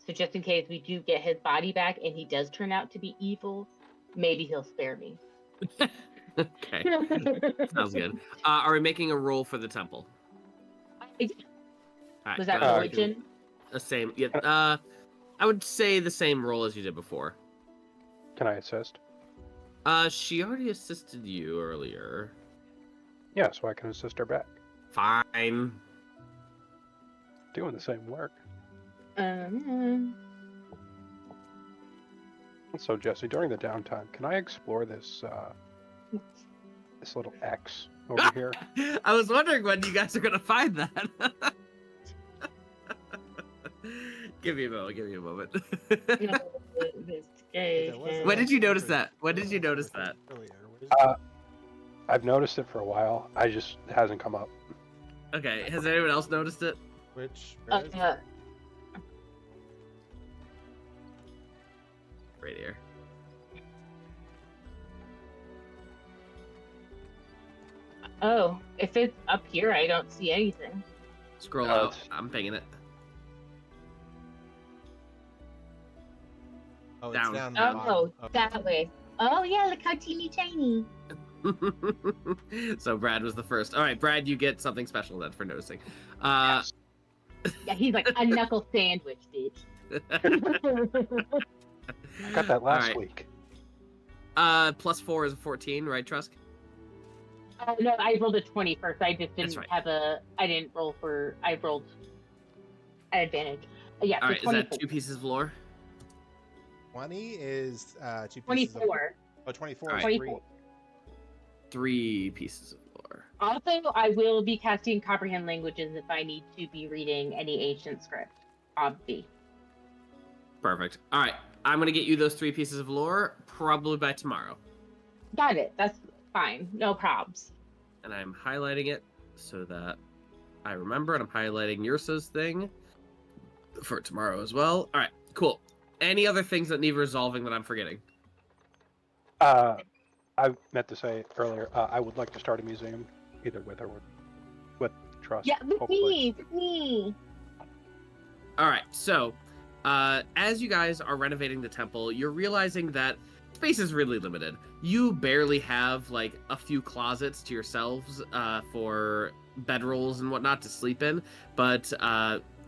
So just in case we do get his body back and he does turn out to be evil, maybe he'll spare me. Okay. Sounds good. Are we making a roll for the temple? Right, Was that go ahead. religion? The same. Yeah. I would say the same roll as you did before. Can I assist? She already assisted you earlier. Yeah, so I can assist her back. Fine. Doing the same work. So, Jesse, during the downtime, can I explore this this little X over here? I was wondering when you guys are gonna find that. Give me a moment. When did you notice that? I've noticed it for a while. I just it hasn't come up. Okay, has anyone else noticed it? Where is it? Right here. Oh, if it's up here, I don't see anything. Scroll out. I'm pinging it. Oh, Down. it's down the bottom. Okay. That way. Oh yeah, look how teeny tiny. So Brad was the first. All right, Brad, you get something special then for noticing. Yeah, he's like a knuckle sandwich, bitch. I got that last right. week. +4 is a 14, right, Trusk? No, I rolled a 20 first. I just didn't right. have a. I didn't roll for. I rolled an advantage. Yeah. All So right, 24. is that 2 pieces of lore? 20 is 2 pieces 24. of... 24 All is right. 24. 3 pieces of lore. Also, I will be casting comprehend languages if I need to be reading any ancient script. Obvi. Perfect. All right, I'm gonna get you those 3 pieces of lore probably by tomorrow. Got it. That's fine. No probs. And I'm highlighting it so that I remember, and I'm highlighting Yersa's thing for tomorrow as well. All right, cool. Any other things that need resolving that I'm forgetting? I meant to say earlier, I would like to start a museum, either with or with Trusk. Yeah, with hopefully. me. All right, so as you guys are renovating the temple, you're realizing that space is really limited. you barely have like a few closets to yourselves for bedrolls and whatnot to sleep in, but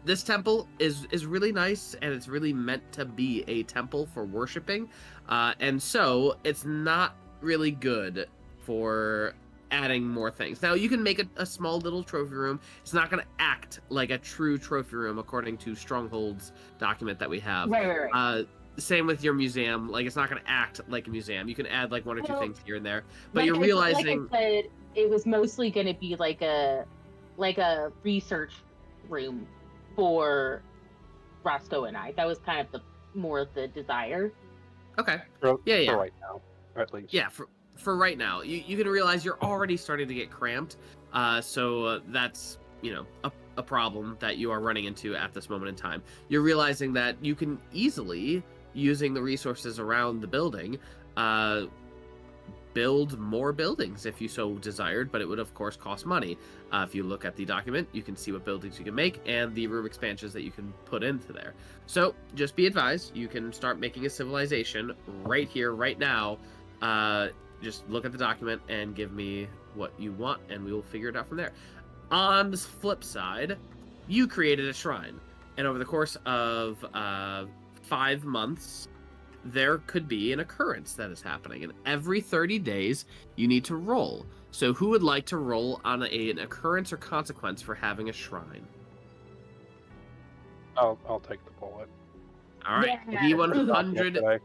this temple is really nice, and it's really meant to be a temple for worshiping, and so it's not really good for adding more things. Now, you can make a small little trophy room. It's not going to act like a true trophy room according to Stronghold's document that we have. Right. Same with your museum. Like, it's not going to act like a museum. You can add like one or two Well, things here and there, but you're realizing like I said, it was mostly going to be like a research room for Roscoe and I. That was kind of the desire. Okay. For Yeah. right now, at least. Yeah, for right now. You can realize you're already starting to get cramped. So that's, a problem that you are running into at this moment in time. You're realizing that you can easily, using the resources around the building, build more buildings if you so desired, but it would of course cost money. If you look at the document, you can see what buildings you can make and the room expansions that you can put into there. So just be advised, you can start making a civilization right here, right now. Just look at the document and give me what you want, and we will figure it out from there. On the flip side, you created a shrine, and over the course of 5 months, there could be an occurrence that is happening, and every 30 days you need to roll. So who would like to roll on an occurrence or consequence for having a shrine? I'll take the bullet. All right, Yeah. D100.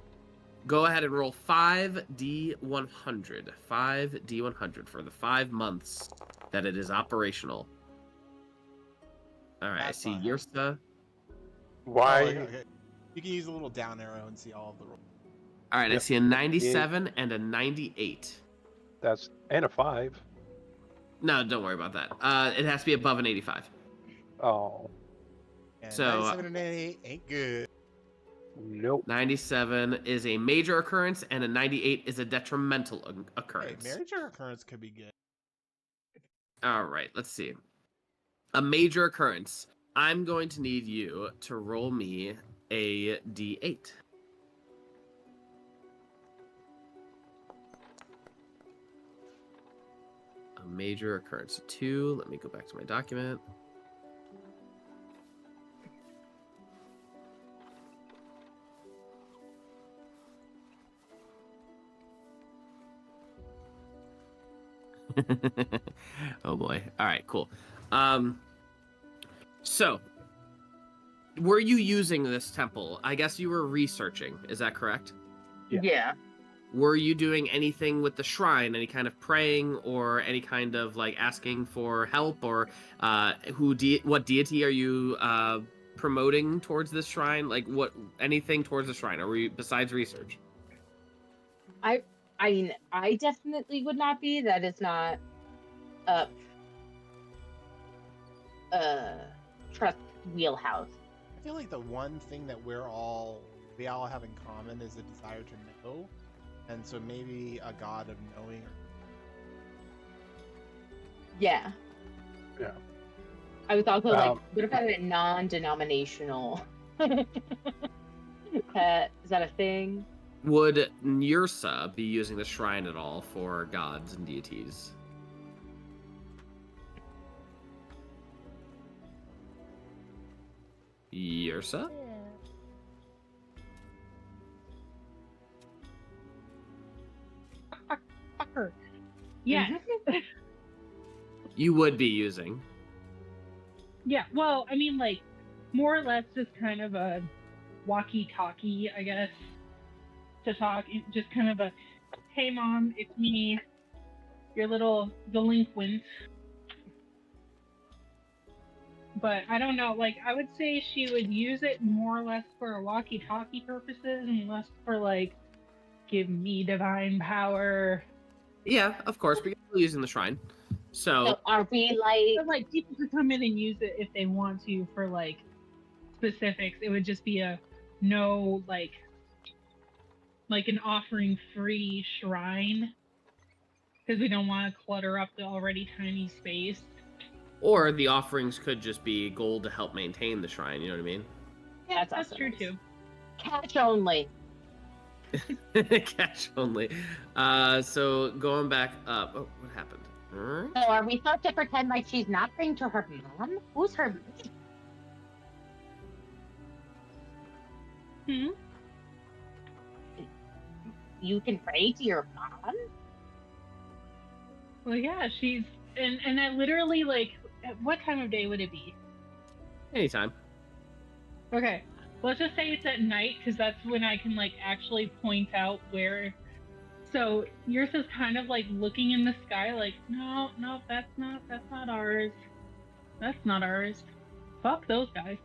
Go ahead and roll 5D100. 5D100 for the 5 months that it is operational. All right, That's I see fine. Yersa. Why? Okay. You can use a little down arrow and see all of the rolls. All right, I Yep. see a 97 and a 98. And a 5. No, don't worry about that. It has to be above an 85. Oh, And So, 97 and 88 ain't good. nope. 97 is a major occurrence, and a 98 is a detrimental Hey, occurrence. major occurrence could be good. All right, let's see. A major occurrence. I'm going to need you to roll me a D8. A major occurrence. 2. Let me go back to my document. Oh boy. All right, cool. So were you using this temple? I guess you were researching. Is that correct? Yeah. Were you doing anything with the shrine? Any kind of praying or any kind of like asking for help, or what deity are you promoting towards this shrine? Like anything towards the shrine? Or were you besides research? I mean, I definitely would not be. That is not up Trusk wheelhouse. I feel like the one thing that we all have in common is a desire to know, and so maybe a god of knowing. Yeah. Yeah. I was also like, what about a non-denominational? Is that a thing? Would Yersa be using the shrine at all for gods and deities? Yersa? Fucker. Yeah. You would be using. Yeah, well, I mean, like, more or less just kind of a walkie-talkie, I guess, to talk. Just kind of a, hey, Mom, it's me, your little delinquent. But I don't know, like, I would say she would use it more or less for walkie-talkie purposes and less for, like, give me divine power. Yeah, of course, but you're still using the shrine. So are we like... But, like, people could come in and use it if they want to for, like, specifics. It would just be a no, like an offering free shrine, because we don't want to clutter up the already tiny space. or the offerings could just be gold to help maintain the shrine, you know what I mean? Yeah, That's true nice. too. Cash only. Cash only. So going back up. Oh, what happened? So are we supposed to pretend like she's not praying to her mom? Who's her mom? Hmm? You can pray to your mom? Well, yeah, she's and I literally like. What time of day would it be? Anytime. Okay, let's just say it's at night because that's when I can like actually point out where. So Yersa's kind of like looking in the sky, like, no, that's not ours. That's not ours. Fuck those guys.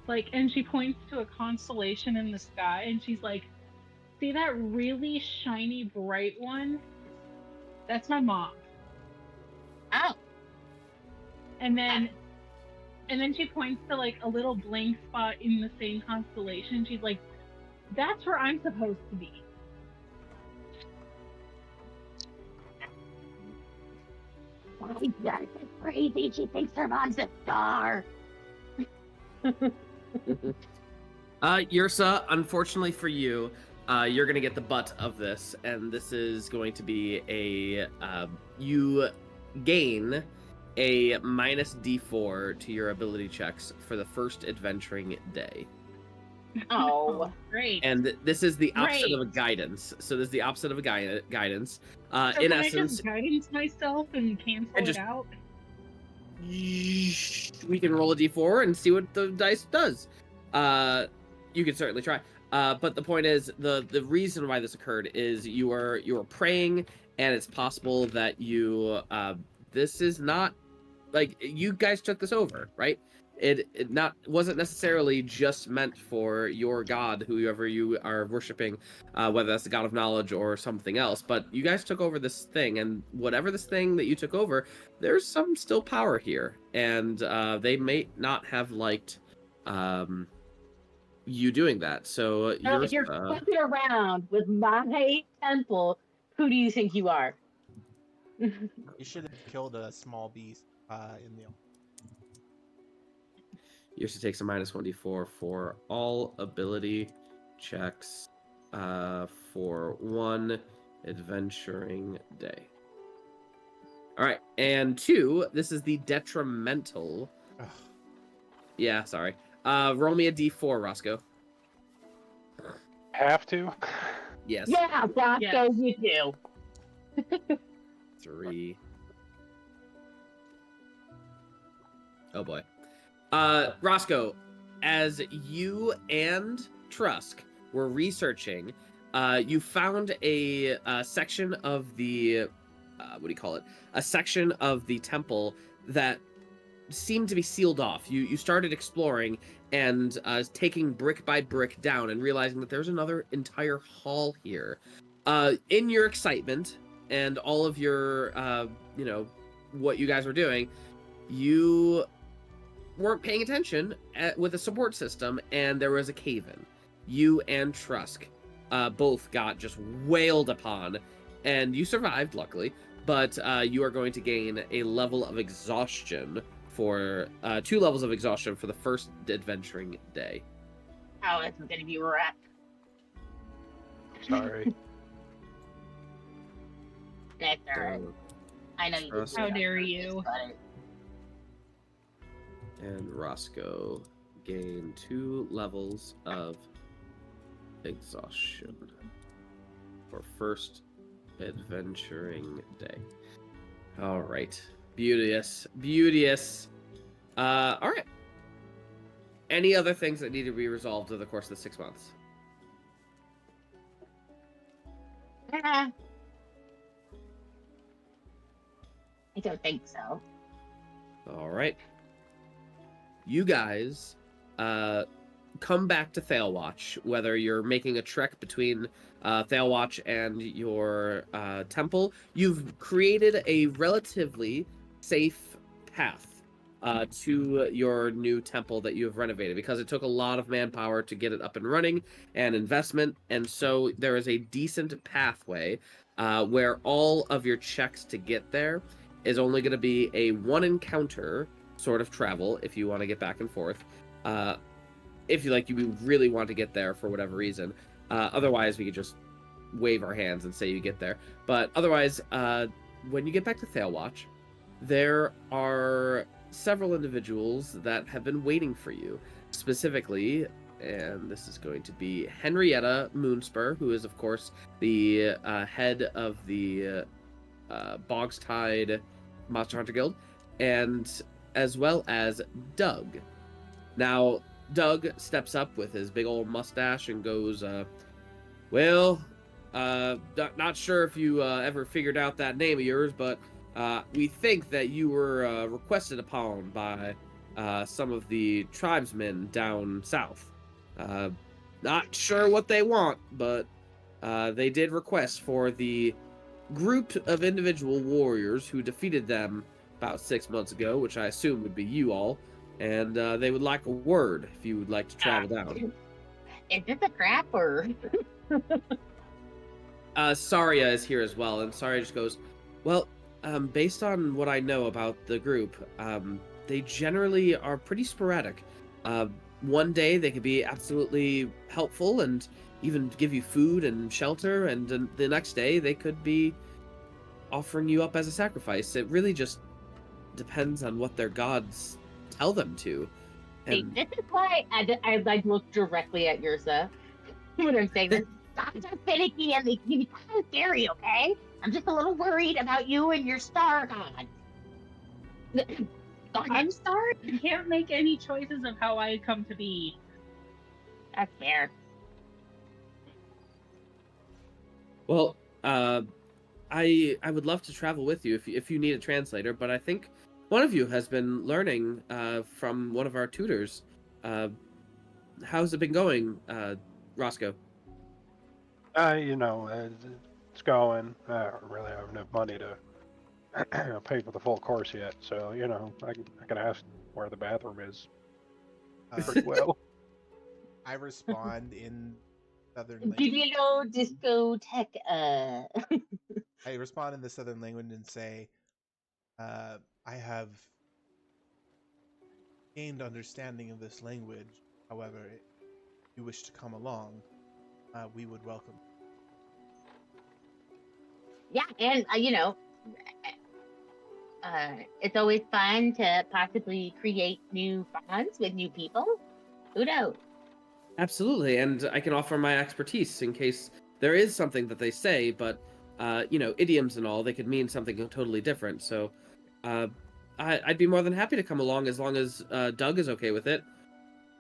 Like, and she points to a constellation in the sky, and she's like, see that really shiny bright one? That's my mom. Oh. And then she points to like a little blank spot in the same constellation. She's like, that's where I'm supposed to be. That's crazy. She thinks her mom's a star. Yersa, unfortunately for you, you're gonna get the butt of this, and this is going to be a you gain a minus D4 to your ability checks for the first adventuring day. Oh, great. And this is the opposite Great. of a guidance. So this is the opposite of a guidance. So In can essence, I just guidance myself and cancel and just- it out? we can roll a D4 and see what the dice does. You can certainly try. But the point is, the reason why this occurred is you were praying, and it's possible that you this is not like you guys took this over, right? It wasn't necessarily just meant for your god, whoever you are worshiping, whether that's the god of knowledge or something else. But you guys took over this thing, and whatever this thing that you took over, there's some still power here, and they may not have liked you doing that. So if you're fucking around with my temple, who do you think you are? You should have killed a small beast in the. Yersa takes a minus 1d4 for all ability checks for one adventuring day. All right, and 2, this is the detrimental. Ugh. Yeah, sorry. Roll me a d4, Roscoe. Have to? Yes. Yeah, Roscoe, Yes. you do. 3. Oh boy. Roscoe, as you and Trusk were researching, you found a section of the what do you call it? A section of the temple that seemed to be sealed off. You started exploring and taking brick by brick down and realizing that there's another entire hall here. In your excitement and all of your what you guys were doing, you weren't paying attention with a support system, and there was a cave-in. You and Trusk both got just wailed upon, and you survived, luckily, but you are going to gain a level of exhaustion for 2 levels of exhaustion for the first adventuring day. Oh, this is gonna be rough. Sorry. That's alright. I know you. Trust- How dare you? And Roscoe gain 2 levels of exhaustion for first adventuring day. All right. Beauteous. All right. Any other things that need to be resolved over the course of the 6 months? I don't think so. All right. You guys come back to Thalewatch, whether you're making a trek between Thalewatch and your temple. You've created a relatively safe path to your new temple that you have renovated, because it took a lot of manpower to get it up and running and investment, and so there is a decent pathway where all of your checks to get there is only going to be a 1 encounter sort of travel if you want to get back and forth. if you really want to get there for whatever reason. Otherwise, we could just wave our hands and say you get there. But otherwise, when you get back to Thalewatch, there are several individuals that have been waiting for you. Specifically, and this is going to be Henrietta Moonspur, who is, of course, the head of the Bogstide Monster Hunter Guild, and as well as Doug. Now, Doug steps up with his big old mustache and goes, well, not sure if you ever figured out that name of yours, but we think that you were requested upon by some of the tribesmen down south. Not sure what they want, but they did request for the group of individual warriors who defeated them about 6 months ago, which I assume would be you all, and they would like a word if you would like to travel down. Is this a trap or? Saria is here as well, and Saria just goes, well, based on what I know about the group, they generally are pretty sporadic. One day they could be absolutely helpful and even give you food and shelter, and the next day they could be offering you up as a sacrifice. It really just depends on what their gods tell them to. And See, this is why I like look directly at Yersa when I'm saying this. Gods are finicky and they can be kind of scary, okay? I'm just a little worried about you and your star god. I'm sorry. I can't make any choices of how I come to be. That's fair. well, I would love to travel with you if you need a translator, but I think one of you has been learning from one of our tutors. How's it been going, Roscoe? It's going. I don't really have enough money to pay for the full course yet, so I can ask where the bathroom is pretty well. I respond in southern language. Digital discoteca. I respond in the southern language and say, I have gained understanding of this language. However, if you wish to come along, we would welcome. Yeah, and it's always fun to possibly create new bonds with new people. Who knows? Absolutely, and I can offer my expertise in case there is something that they say, but idioms and all, they could mean something totally different. So I'd be more than happy to come along as long as Doug is okay with it.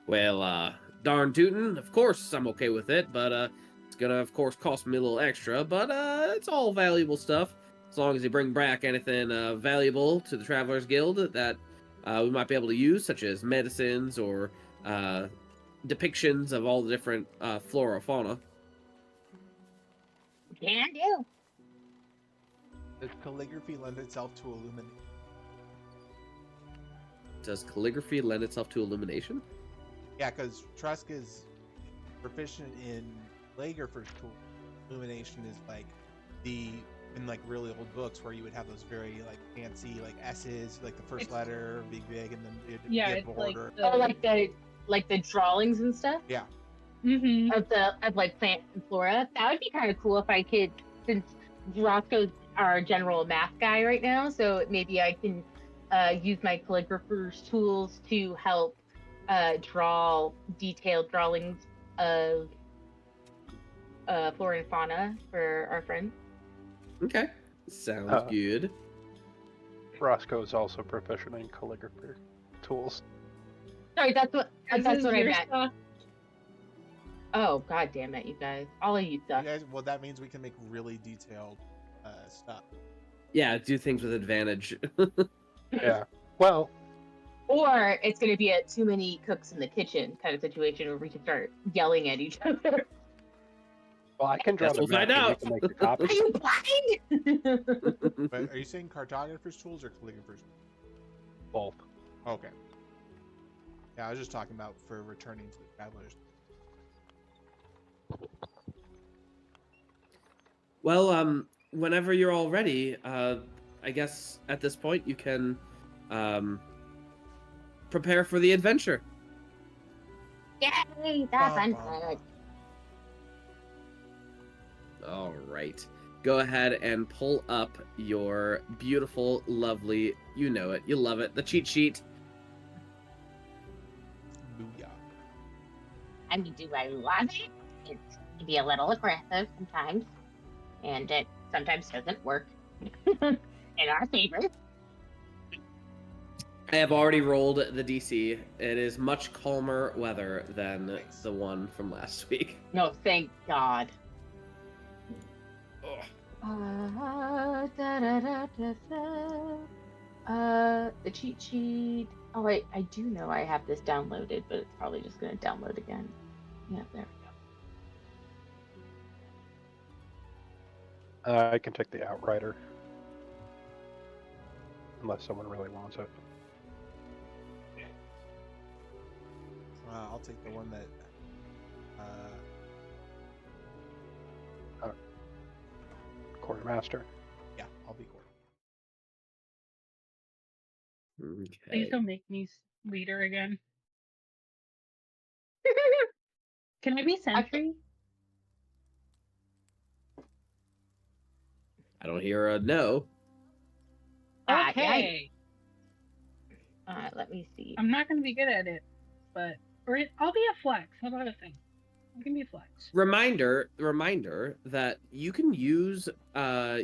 Well, darn tootin', of course I'm okay with it, but it's gonna, of course, cost me a little extra, but it's all valuable stuff. As long as you bring back anything valuable to the Travelers Guild that we might be able to use, such as medicines or depictions of all the different flora and fauna. Can do. Does calligraphy lend itself to illumination? Does calligraphy lend itself to illumination? Yeah, because Trusk is proficient in calligrapher's tool. Illumination is like in like really old books where you would have those very like fancy like S's, like the first letter big, and then it'd be a border. Like the drawings and stuff. Yeah. Mm-hmm. Of like plant and flora. That would be kind of cool if I could, since Roscoe's our general math guy right now, so maybe I can use my calligrapher's tools to help draw detailed drawings of flora and fauna for our friends. Okay, sounds good. Roscoe is also proficient in calligraphy tools. Sorry, that's what I meant. Stuff. Oh, god damn it, you guys. All of you stuff. Well, that means we can make really detailed stuff. Yeah, do things with advantage. Yeah. Well. Or it's going to be a too many cooks in the kitchen kind of situation where we can start yelling at each other. Well, I can draw Guess we'll the map find and out. we can make the copies. Are you blind? But are you saying cartographer's tools or calligrapher's tools? Both. Okay. Yeah, I was just talking about for returning to the travelers. Well, whenever you're all ready, I guess at this point you can prepare for the adventure. Yeah. Yay, that's Bum, fun. bum, bum. All right. Go ahead and pull up your beautiful, lovely, you know it, you love it, the cheat sheet. Booyah. I mean, do I love it? It can be a little aggressive sometimes, and it sometimes doesn't work in our favor. I have already rolled the DC. It is much calmer weather than Nice. the one from last week. No, thank God. Ugh. The cheat sheet. Oh wait, I do know I have this downloaded, but it's probably just gonna download again. Yeah, there we go. I can take the Outrider. Unless someone really wants it. I'll take the one that. Quartermaster. Yeah, I'll be court. Please Okay. don't make me leader again. Can I be sentry? I don't hear a no. Yeah. Okay. Let me see. I'm not going to be good at it, but I'll be a flex. How about a thing? I can be a flex. Reminder that you can use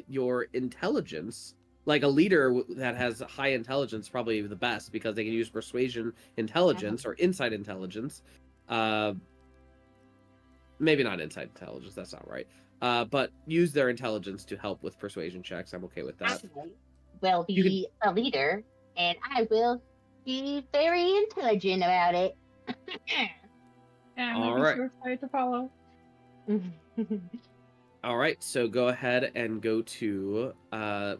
your intelligence. Like a leader that has high intelligence, probably the best because they can use persuasion intelligence or insight intelligence. Maybe not insight intelligence, that's not right. But use their intelligence to help with persuasion checks. I'm okay with that. I will be a leader, and I will be very intelligent about it. Yeah, I'm All going to right. be so excited to follow. All right, so go ahead and go to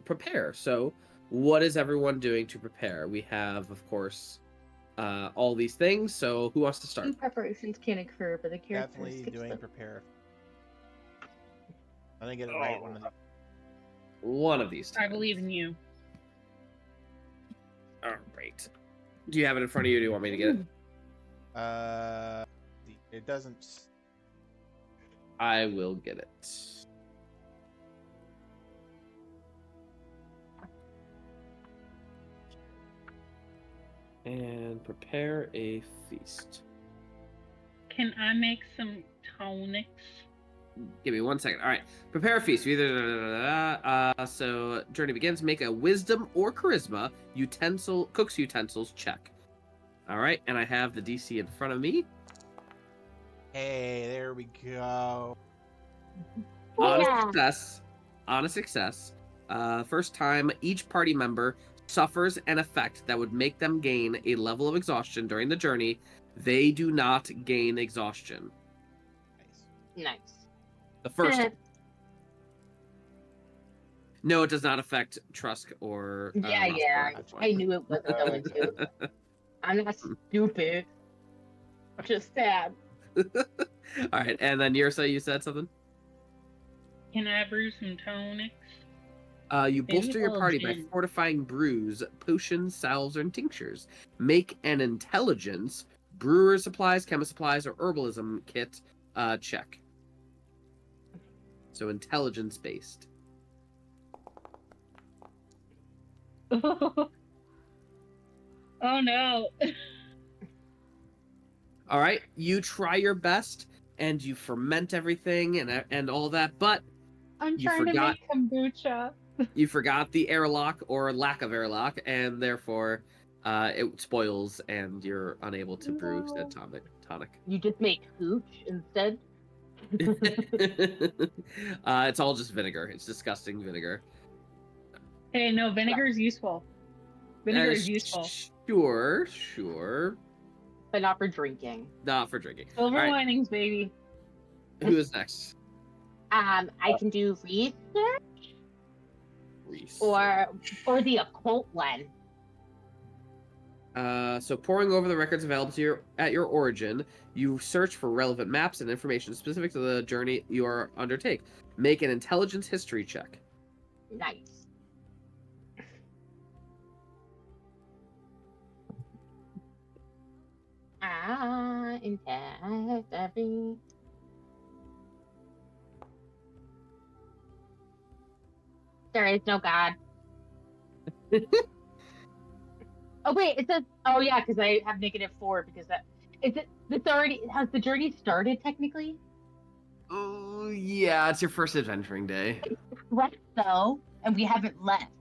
prepare. So what is everyone doing to prepare? We have, of course, all these things. So who wants to start? Two preparations can occur, but the character Definitely skips doing them. prepare. I didn't get it right. One of these times. I believe in you. All right. Do you have it in front of you? Or do you want me to get it? It doesn't. I will get it. And prepare a feast. Can I make some tonics? Give me 1 second. All right. Prepare a feast. So journey begins. Make a wisdom or charisma cook's utensils check. All right. And I have the DC in front of me. Hey, there we go. On Yeah. a success, first time each party member suffers an effect that would make them gain a level of exhaustion during the journey. They do not gain exhaustion. Nice. Nice. The first time. No, it does not affect Trusk or Yeah. Roscoe. I knew it wasn't going to. I'm not stupid. Just sad. All right, and then Yersa, you said something? Can I brew some tonics? You Maybe bolster your a party by gin. fortifying brews, potions, salves, and tinctures. Make an intelligence, brewer supplies, chemist supplies, or herbalism kit check. So intelligence based. Oh no. All right, you try your best and you ferment everything and all that, but I'm You trying forgot- to make kombucha. you forgot the airlock or lack of airlock, and therefore it spoils and you're unable to brew No. said tonic. You just make hooch instead. It's all just vinegar. It's disgusting vinegar. Hey, no, vinegar is useful. Vinegar is useful. Sure. But not for drinking. Not for drinking. Silver All right, linings, baby. who is next? I can do research Reese. or the occult one. So poring over the records available to you at your origin, you search for relevant maps and information specific to the journey you are undertake. Make an intelligence history check. Nice. There is no God. Oh wait, it says. Oh yeah, because I have -4 because that. Is it? It's already. Has the journey started technically? Oh, yeah, it's your first adventuring day. Right, though, and we haven't left.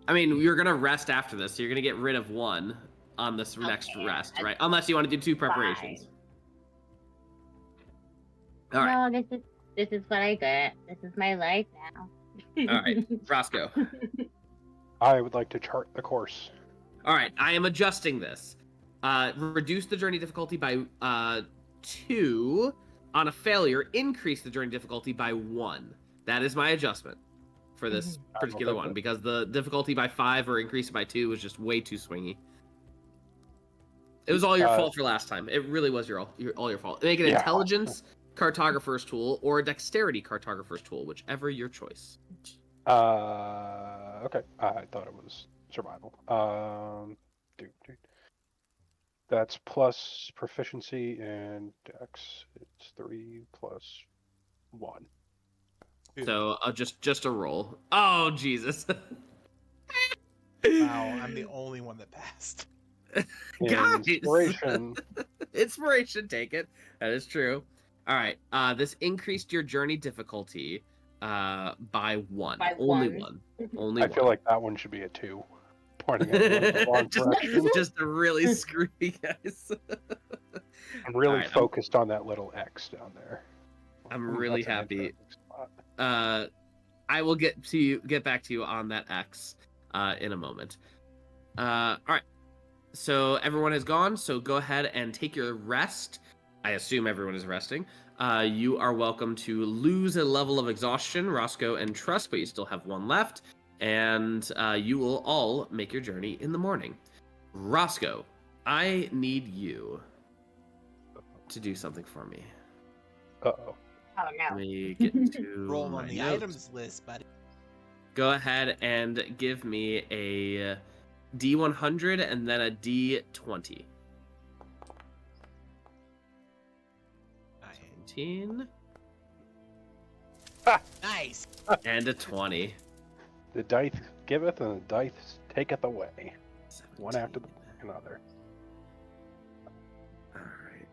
I mean, you're gonna rest after this, so you're gonna get rid of 1 on this next rest, right? Unless you want to do 2 preparations. All right. No, this is what I get. This is my life now. All right, Roscoe. I would like to chart the course. All right, I am adjusting this. Reduce the journey difficulty by 2. On a failure, increase the journey difficulty by 1. That is my adjustment for this particular one, because the difficulty by 5 or increase it by 2 was just way too swingy. It was all your fault for last time. It really was all your fault. Make an intelligence cartographer's tool or a dexterity cartographer's tool, whichever your choice. Okay. I thought it was survival. That's plus proficiency and dex. It's 3 plus 1. So just a roll. Oh Jesus! Wow, I'm the only one that passed. Guys! Inspiration. Inspiration, take it. That is true. All right. This increased your journey difficulty by 1. By Only 1. 1. Only I 1. feel like that one should be a 2. Pointing at the wrong direction. just to really screw you guys. I'm really Alright, focused on that little X down there. I'm really That's an happy. interesting spot. I will get back to you on that X in a moment. All right. So everyone is gone. So go ahead and take your rest. I assume everyone is resting. You are welcome to lose a level of exhaustion, Roscoe and Trusk, but you still have 1 left. And you will all make your journey in the morning. Roscoe, I need you to do something for me. Uh-oh. Oh no. Let me get to Roll my on the notes. items list, buddy. Go ahead and give me a D100 and then a D20. 19 Nice. and a 20. The dice giveth and the dice taketh away. 17. One after the another. All right.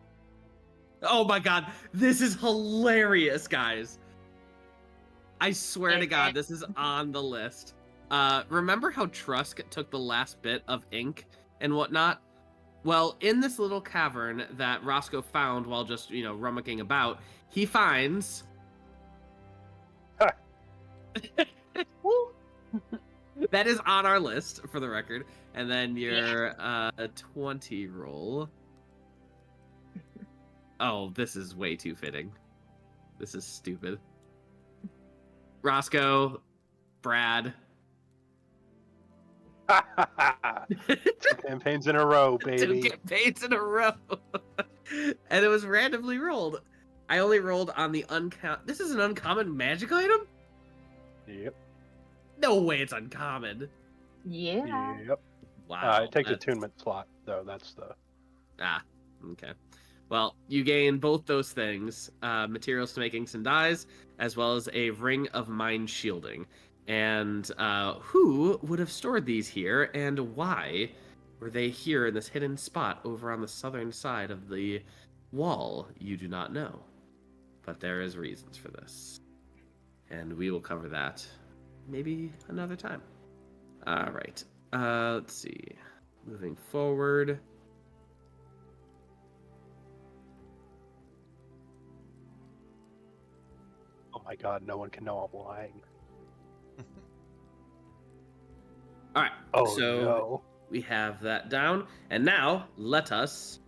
Oh my god, this is hilarious, guys. I swear to god, this is on the list. Remember how Trusk took the last bit of ink and whatnot? Well, in this little cavern that Roscoe found while just, rummaging about, he finds... That is on our list, for the record. And then your 20 roll. Oh, this is way too fitting. This is stupid. Roscoe, Brad. 2 campaigns in a row, 2 baby. campaigns in a row. And it was randomly rolled. I only rolled on the This is an uncommon magic item? Yep. No way it's uncommon. Yeah. Yep. Wow. It takes attunement slot, though. That's the... Ah, okay. Well, you gain both those things, materials to make inks and dyes, as well as a ring of mind shielding. And who would have stored these here, and why were they here in this hidden spot over on the southern side of the wall? You do not know. But there is reasons for this. And we will cover that maybe another time. All right. Let's see. Moving forward. Oh my god, no one can know I'm lying. All right. Oh so no. we have that down. And now let us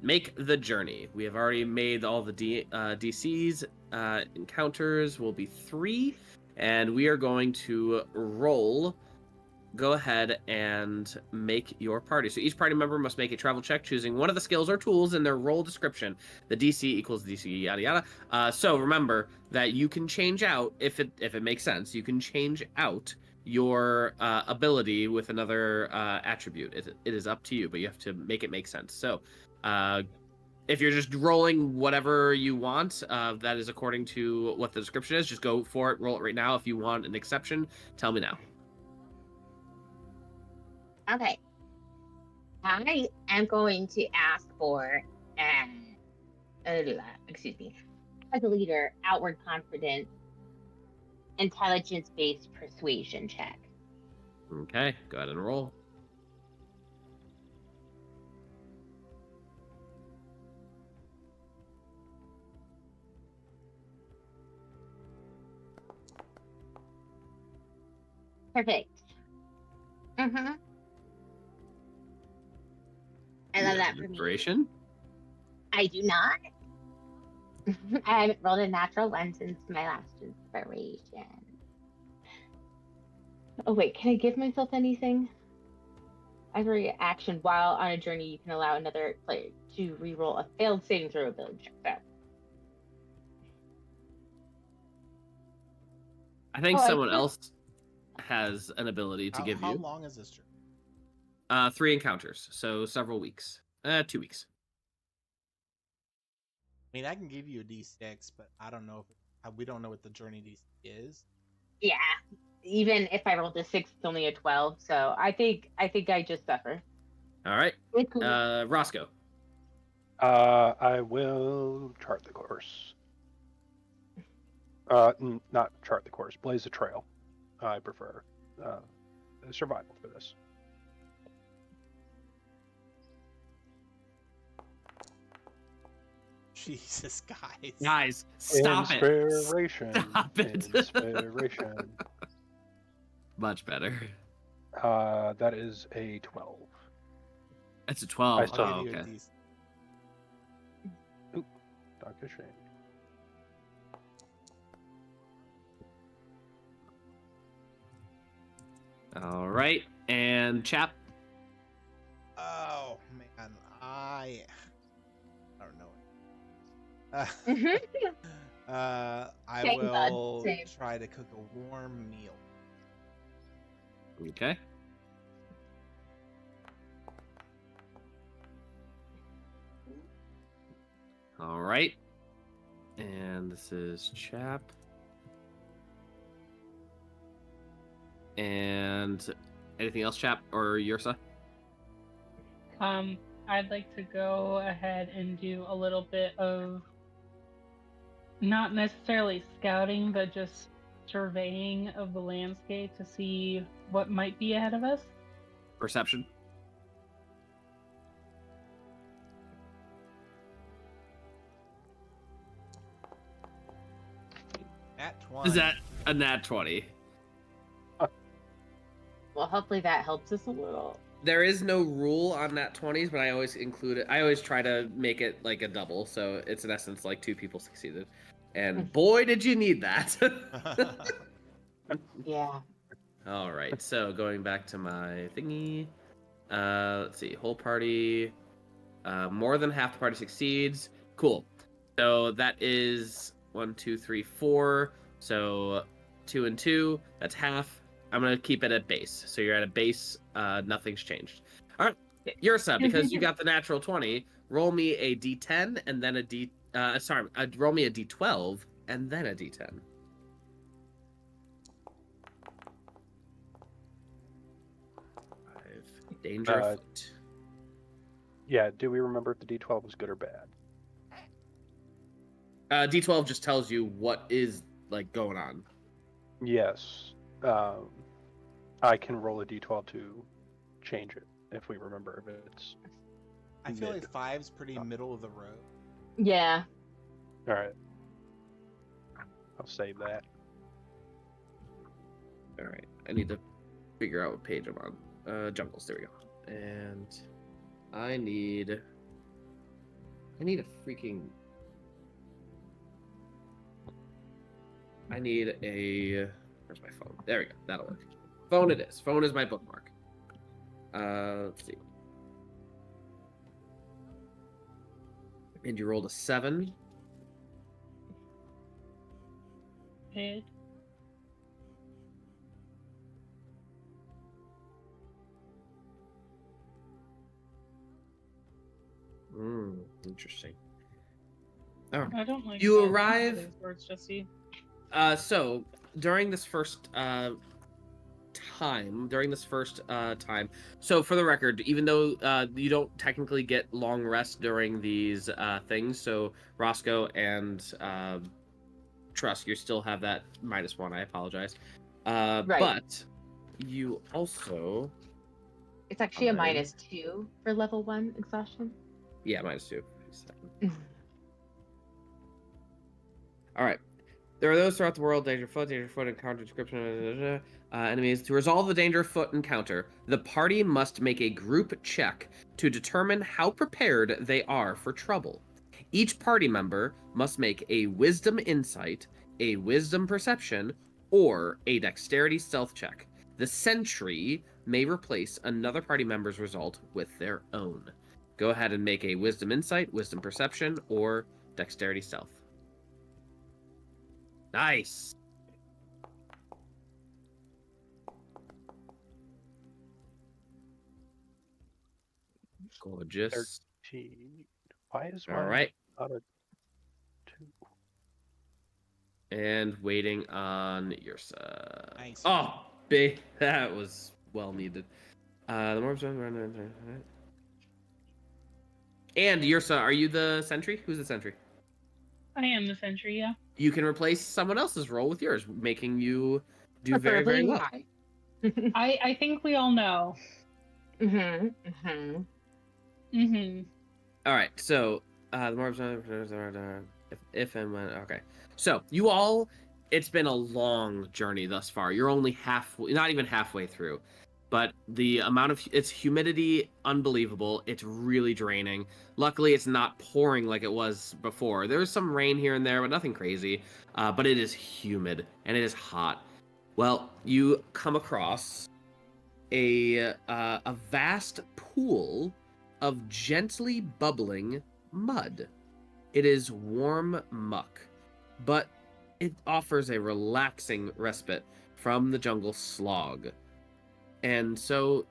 make the journey. We have already made all the DCs. Encounters will be 3. And we are going to roll. Go ahead and make your party. So each party member must make a travel check choosing one of the skills or tools in their role description. The DC equals DC, yada yada. So remember that you can change out, if it makes sense, you can change out your ability with another attribute. It is up to you, but you have to make it make sense. So, if you're just rolling whatever you want, that is according to what the description is. Just go for it. Roll it right now. If you want an exception, tell me now. Okay. I am going to ask for excuse me, as a leader, outward confidence, intelligence-based persuasion check. Okay, go ahead and roll. Perfect. Mm-hmm. I love that for me. Inspiration? I do not. I haven't rolled a natural one since my last inspiration. Oh wait, can I give myself anything? Every action while on a journey, you can allow another player to re-roll a failed saving throw ability check. So. I think someone else has an ability to give you. How long is this journey? 3 encounters, so several weeks. 2 weeks. I mean, I can give you a D6, but I don't know if we don't know what the journey D6 is. Yeah, even if I rolled a 6, it's only a 12. So I think I just suffer. All right, Roscoe. I will chart the course. Not chart the course, blaze a trail. I prefer survival for this. Jesus, guys. Guys, stop Inspiration. it. Stop it. Inspiration. Much better. That is a 12. That's a 12. I still- I'll give you a Okay. D6. Dr. Shane. All right, and Chap. Oh man, I don't know. I Same, bud, will same. try to cook a warm meal. Okay. All right, and this is Chap. And anything else, Chap or Yersa? I'd like to go ahead and do a little bit of not necessarily scouting, but just surveying of the landscape to see what might be ahead of us. Perception. At 20. Is that a nat 20? Well, hopefully that helps us a little. There is no rule on nat 20s, but I always include it. I always try to make it like a double, so it's in essence like 2 people succeeded. And boy, did you need that. Yeah. All right, so going back to my thingy. Let's see, whole party. More than half the party succeeds. Cool. So that is 1, 2, 3, 4. So 2 and 2. That's half. I'm gonna keep it at base. So you're at a base. Nothing's changed. All right, Yersa, because you got the natural 20. Roll me a D10 and then a D. Roll me a D12 and then a D10. Danger afoot. Yeah, do we remember if the D12 was good or bad? D12 just tells you what is like going on. Yes. I can roll a D12 to change it if we remember if it's. I feel mid. like 5's pretty middle of the road. Yeah. All right. I'll save that. All right, I need to figure out what page I'm on. Jungles, there we go. And I need a freaking. I need a. Where's my phone? There we go. That'll work. Phone it is. Phone is my bookmark. Let's see. And you rolled a 7. Hit. Interesting. All right. I don't like You that. arrive- These words, Jesse. So during this first time, so for the record, even though you don't technically get long rest during these things, so Roscoe and Trusk, you still have that -1. I apologize. Right. But you also, It's actually a Alright. -2 for level 1 exhaustion. yeah, -2. All right. There are those throughout the world, danger foot encounter description, enemies. To resolve the danger foot encounter, the party must make a group check to determine how prepared they are for trouble. Each party member must make a wisdom insight, a wisdom perception, or a dexterity stealth check. The sentry may replace another party member's result with their own. Go ahead and make a wisdom insight, wisdom perception, or dexterity stealth. Nice. Gorgeous. 13. Why is All mine right. not a 2? And waiting on Yersa. Nice. Oh, big. That was well needed. The more and Yersa, are you the sentry? Who's the sentry? I am the sentry, yeah. You can replace someone else's role with yours, making you do very, very well. I think we all know. Mm-hmm. All right, so the more if and when. Okay, so you all, it's been a long journey thus far. You're only not even halfway through, but the amount of its humidity, unbelievable. It's really draining. Luckily, it's not pouring like it was before. There's some rain here and there, but nothing crazy. But it is humid and it is hot. Well, you come across a vast pool of gently bubbling mud. It is warm muck, but it offers a relaxing respite from the jungle slog. And so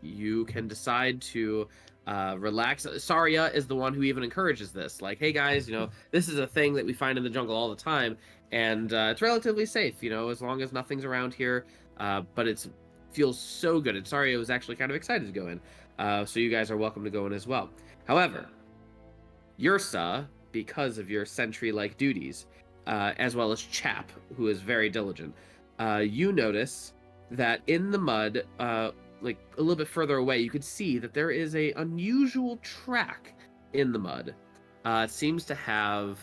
you can decide to relax. Saria is the one who even encourages this. Like, hey guys, this is a thing that we find in the jungle all the time, and it's relatively safe, as long as nothing's around here. But it feels so good. And Saria was actually kind of excited to go in. So you guys are welcome to go in as well. However, Yersa, because of your sentry-like duties, as well as Chap, who is very diligent, you notice that in the mud, like a little bit further away, you could see that there is a unusual track in the mud. It seems to have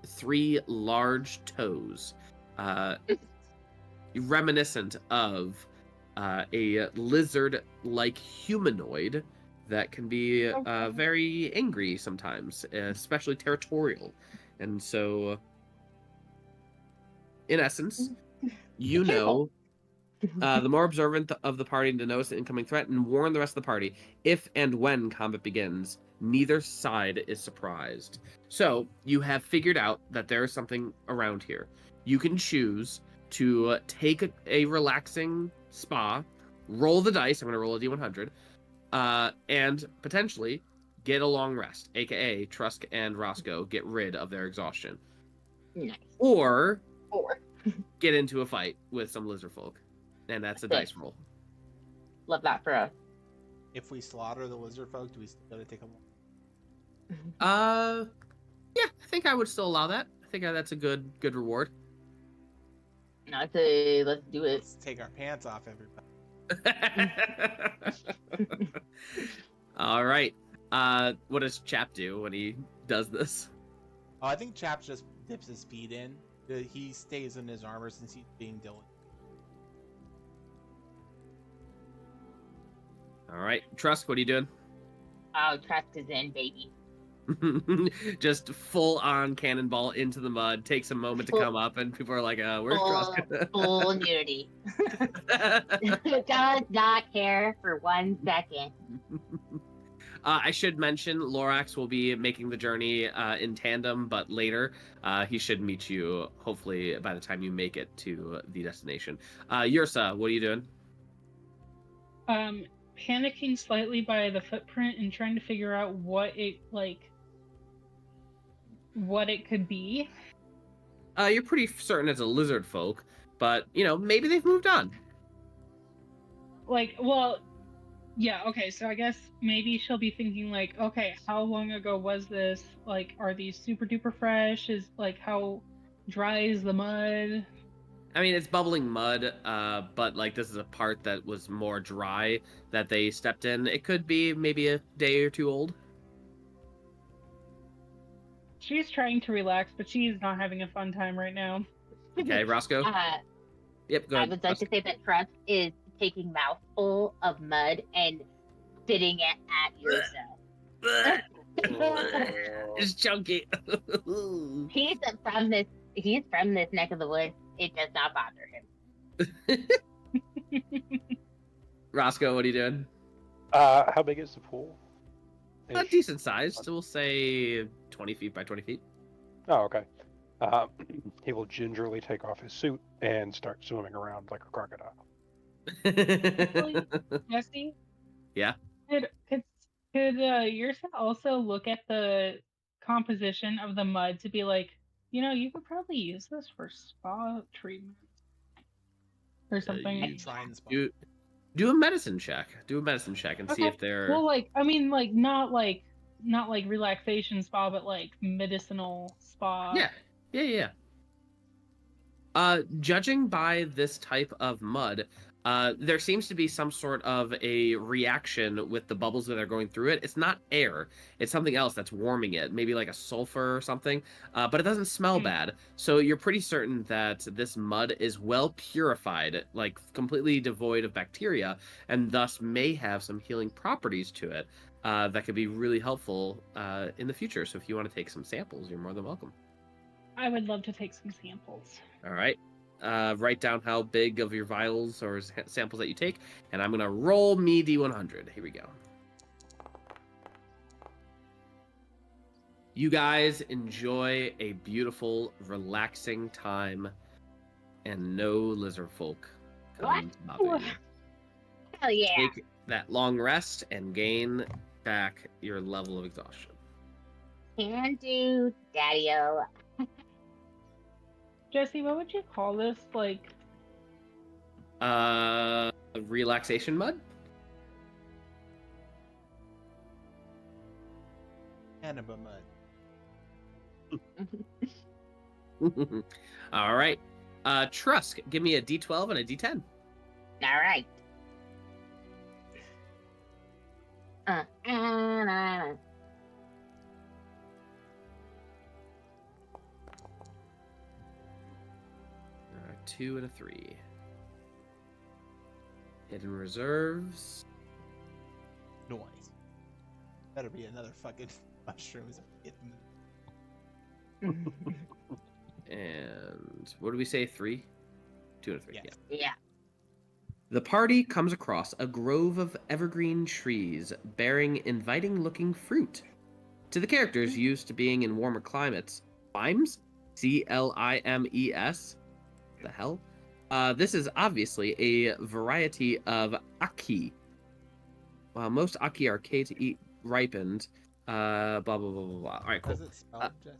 3 large toes, reminiscent of a lizard-like humanoid that can be very angry sometimes, especially territorial. And so, in essence, you know, the more observant of the party to notice the incoming threat and warn the rest of the party. If and when combat begins, neither side is surprised. So, you have figured out that there is something around here. You can choose to take a relaxing spa, roll the dice. I'm going to roll a d100. And potentially get a long rest, aka Trusk and Roscoe get rid of their exhaustion. Nice. Or get into a fight with some lizard folk. And that's a dice roll. Love that for us. If we slaughter the lizard folk, do we still gotta take them? Yeah, I think I would still allow that. I think that's a good reward. I'd say let's do it. Let's take our pants off, everybody. All right. What does Chap do when he does this? Oh, I think Chap just dips his feet in. He stays in his armor since he's being diligent. All right, Trusk, what are you doing? Oh, Trusk is in, baby. Just full on cannonball into the mud. Takes a moment to come up, and people are like, "Where's Trusk?" Full nudity. Does not care for 1 second. I should mention Lorax will be making the journey in tandem, but later he should meet you, hopefully, by the time you make it to the destination. Yersa, what are you doing? Panicking slightly by the footprint and trying to figure out what it what it could be. You're pretty certain it's a lizard folk, but maybe they've moved on. Like, well, yeah, okay, so I guess maybe she'll be thinking like, okay, how long ago was this? Like, are these super duper fresh? Is like, how dry is the mud? I mean, it's bubbling mud, but like this is a part that was more dry that they stepped in. It could be maybe a day or two old. She's trying to relax, but she's not having a fun time right now. Okay, Roscoe. Yep, go I ahead. would like to say that Trusk is taking mouthful of mud and spitting it at Yersa. It's chunky. He's from this neck of the woods. It does not bother him. Roscoe, what are you doing? How big is the pool? A decent size. So we'll say 20 feet by 20 feet. Oh, okay. He will gingerly take off his suit and start swimming around like a crocodile. Actually, Jesse? Yeah? Could Yersa also look at the composition of the mud to be like, you could probably use this for spa treatment or something. Try and spot. Do a medicine check. Do a medicine check and see if they're. Well, not like relaxation spa, but like medicinal spa. Yeah. Judging by this type of mud, there seems to be some sort of a reaction with the bubbles that are going through it. It's not air. It's something else that's warming it, maybe like a sulfur or something, but it doesn't smell bad. So you're pretty certain that this mud is well purified, like completely devoid of bacteria, and thus may have some healing properties to it that could be really helpful in the future. So if you want to take some samples, you're more than welcome. I would love to take some samples. All right. Write down how big of your vials or samples that you take, and I'm going to roll me D100. Here we go. You guys enjoy a beautiful, relaxing time, and no lizard folk come to bother you. Hell yeah. Take that long rest and gain back your level of exhaustion. Can do, Daddy-o. Jesse, what would you call this? Like, relaxation mud? Annabelle mud. All right. Trusk, give me a D12 and a D10. All right. Two and a 3. Hidden reserves. Noise. Better be another fucking mushrooms. And what did we say? 3? 2 and a 3. Yes. Yeah. The party comes across a grove of evergreen trees bearing inviting-looking fruit. To the characters used to being in warmer climates, climes, Climes, the hell? This is obviously a variety of aki. While most aki are K to eat ripened, blah blah blah blah blah. All right, cool. Does it spell Jess?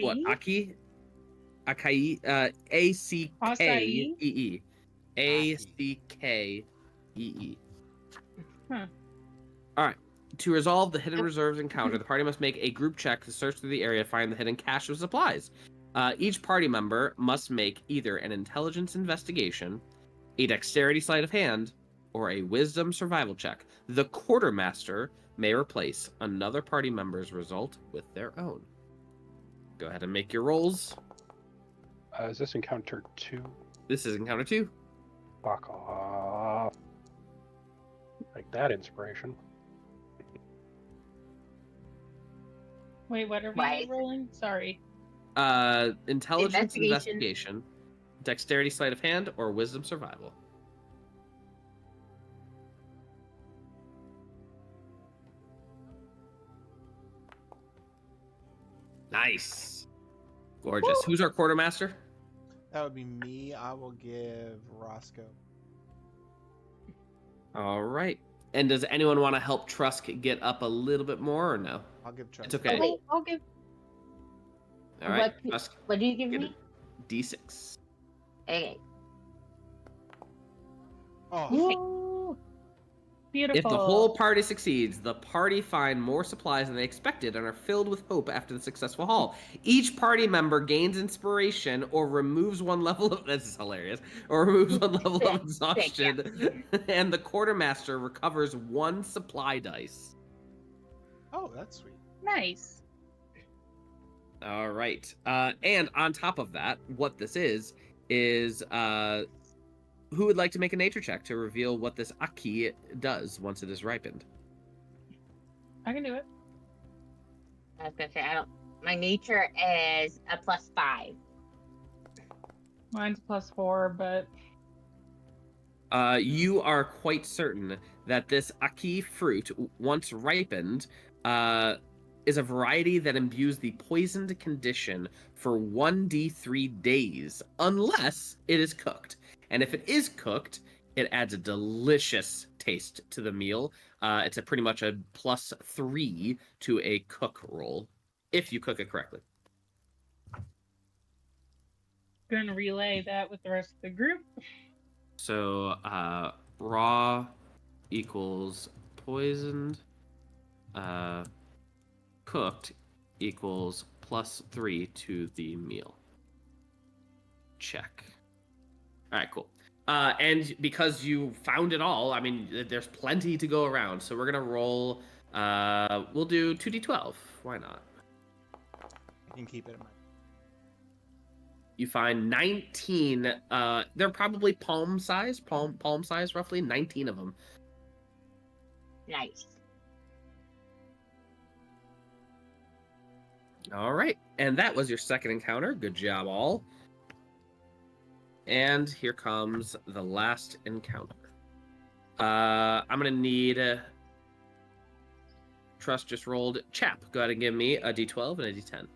What aki? Acai, A-C-K-E-E. A-C-K-E-E. Huh. All right. To resolve the hidden reserves encounter, the party must make a group check to search through the area to find the hidden cache of supplies. Each party member must make either an intelligence investigation, a dexterity sleight of hand, or a wisdom survival check. The quartermaster may replace another party member's result with their own. Go ahead and make your rolls. Is this encounter 2? This is encounter 2. Fuck off. Like that inspiration. Wait, what are we rolling? Sorry. Intelligence investigation, dexterity sleight of hand, or wisdom survival. Nice. Gorgeous. Woo! Who's our quartermaster? That would be me. I will give Roscoe. All right. And does anyone want to help Trusk get up a little bit more or no? I'll give Trusk. It's okay. Oh, wait, I'll give. All right, Trusk, What do you give get me? a D6. Okay. Oh, Woo! Beautiful. If the whole party succeeds, the party find more supplies than they expected and are filled with hope after the successful haul. Each party member gains inspiration or removes one level of this is hilarious, or removes one level of exhaustion, and the quartermaster recovers 1 supply dice. oh, that's sweet. Nice. All right. And on top of that, what this is who would like to make a nature check to reveal what this Aki does once it is ripened? I can do it. I was gonna say my nature is a +5. Mine's +4, but You are quite certain that this Aki fruit, once ripened, is a variety that imbues the poisoned condition for 1d3 days, unless it is cooked. And if it is cooked, it adds a delicious taste to the meal. It's pretty much a +3 to a cook roll, if you cook it correctly. gonna relay that with the rest of the group. So, raw equals poisoned. Cooked equals +3 to the meal. Check. All right, cool. And because you found it all, I mean, there's plenty to go around. So we're gonna roll. We'll do 2d12. Why not? I can keep it in mind. You find 19. They're probably palm size, roughly 19 of them. Nice. All right, and that was your second encounter. Good job, all. And here comes the last encounter. I'm gonna need. Trust just rolled. Chap, go ahead and give me a d12 and a d10.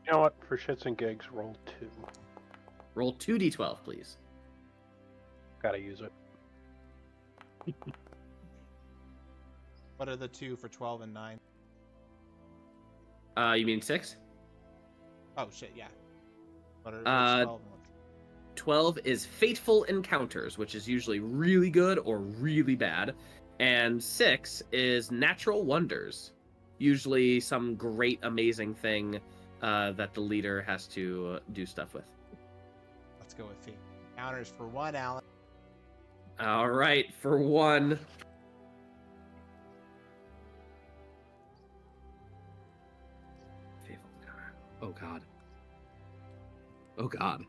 You know what? For shits and gigs, roll 2. Roll 2d12, please. Gotta use it. What are the 2 for 12 and 9? You mean 6? Oh shit, yeah. What are what's 12 and what's... 12 is Fateful Encounters, which is usually really good or really bad. And 6 is Natural Wonders. Usually some great, amazing thing that the leader has to do stuff with. Let's go with fate. Counters for 1, Alan. All right, for 1. Fateful Encounter. Oh, God. Oh, God.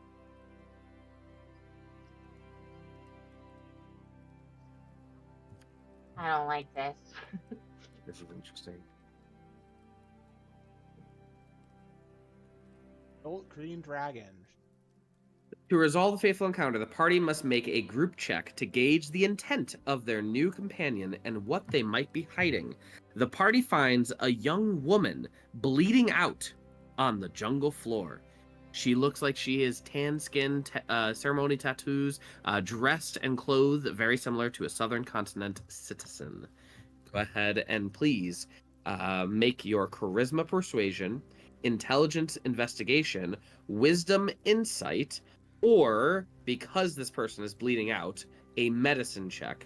I don't like this. This is interesting. Old Green Dragon. To resolve the Fateful Encounter, the party must make a group check to gauge the intent of their new companion and what they might be hiding. The party finds a young woman bleeding out on the jungle floor. She looks like she is tan skin, ceremony tattoos, dressed and clothed very similar to a Southern Continent citizen. Go ahead and please make your Charisma Persuasion, Intelligence Investigation, Wisdom Insight, or, because this person is bleeding out, a Medicine check.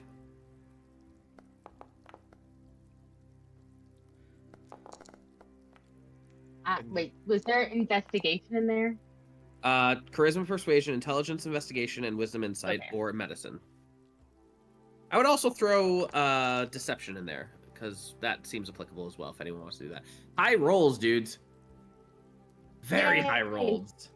Wait, was there investigation in there? Charisma, Persuasion, Intelligence, Investigation, and Wisdom, Insight, Okay. or Medicine. I would also throw Deception in there, because that seems applicable as well, if anyone wants to do that. High rolls, dudes. Very high Yay. rolls.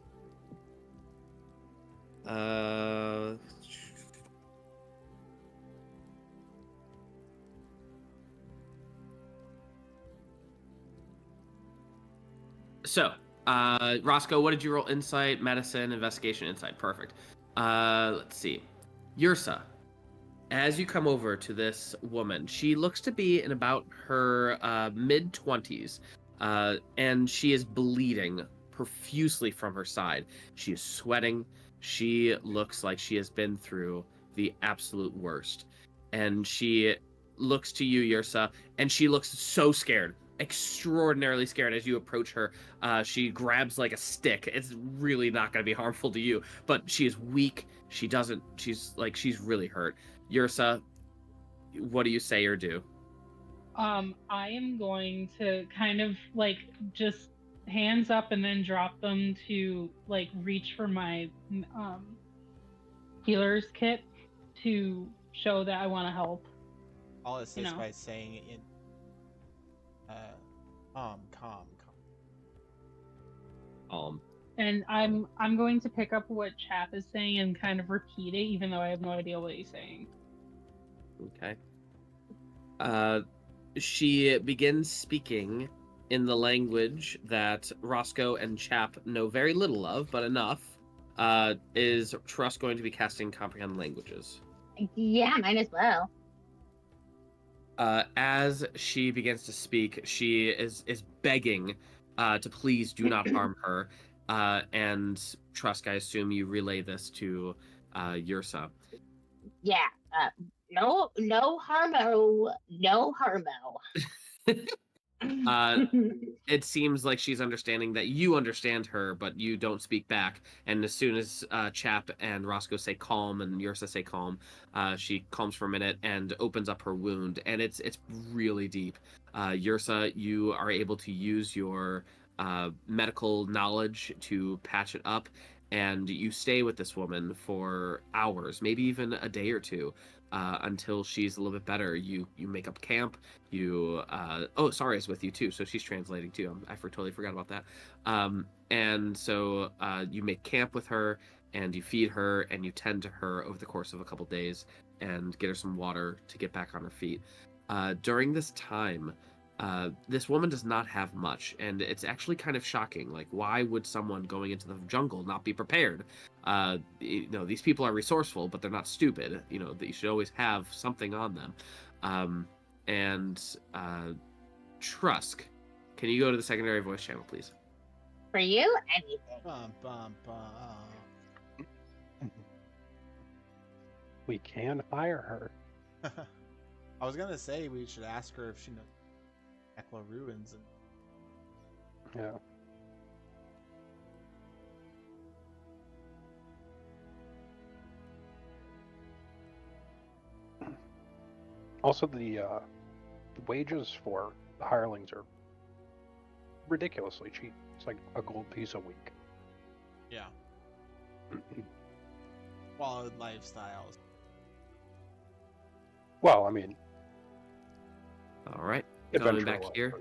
So, Roscoe, what did you roll? Insight, Medicine, Investigation, Insight. Perfect. Let's see. Yersa, as you come over to this woman, she looks to be in about her mid-20s, and she is bleeding profusely from her side. She is sweating. She looks like she has been through the absolute worst. And she looks to you, Yersa, and she looks so scared, extraordinarily scared as you approach her. She grabs like a stick. It's really not going to be harmful to you, but she is weak. She's really hurt. Yersa, what do you say or do? I am going to kind of like just hands up and then drop them to like reach for my healer's kit to show that I want to help. I'll assist by saying it in calm. And I'm going to pick up what Chap is saying and kind of repeat it, even though I have no idea what he's saying. Okay. She begins speaking in the language that Roscoe and Chap know very little of, but enough. Is Trusk going to be casting Comprehend Languages? Yeah, might as well. As she begins to speak, she is begging to please do not harm her. And Trusk, I assume you relay this to Yersa. Yeah. No harmo. No harmo. It seems like she's understanding that you understand her, but you don't speak back. And as soon as Chap and Roscoe say calm and Yersa say calm, she calms for a minute and opens up her wound, and it's really deep. Yersa, you are able to use your medical knowledge to patch it up, and you stay with this woman for hours, maybe even a day or two, until she's a little bit better. You make up camp. Saria's with you too, so she's translating too. I totally forgot about that. And so you make camp with her, and you feed her, and you tend to her over the course of a couple days, and get her some water to get back on her feet. During this time, this woman does not have much, and it's actually kind of shocking. Like, why would someone going into the jungle not be prepared? These people are resourceful, but they're not stupid. They should always have something on them. Trusk, can you go to the secondary voice channel, please? For you, anything. We can fire her. I was gonna say we should ask her if she knows Ekla ruins. Yeah. Also, the wages for the hirelings are ridiculously cheap. It's like a gold piece a week. Yeah. Quality lifestyles. Well, I mean. All right. Going back here.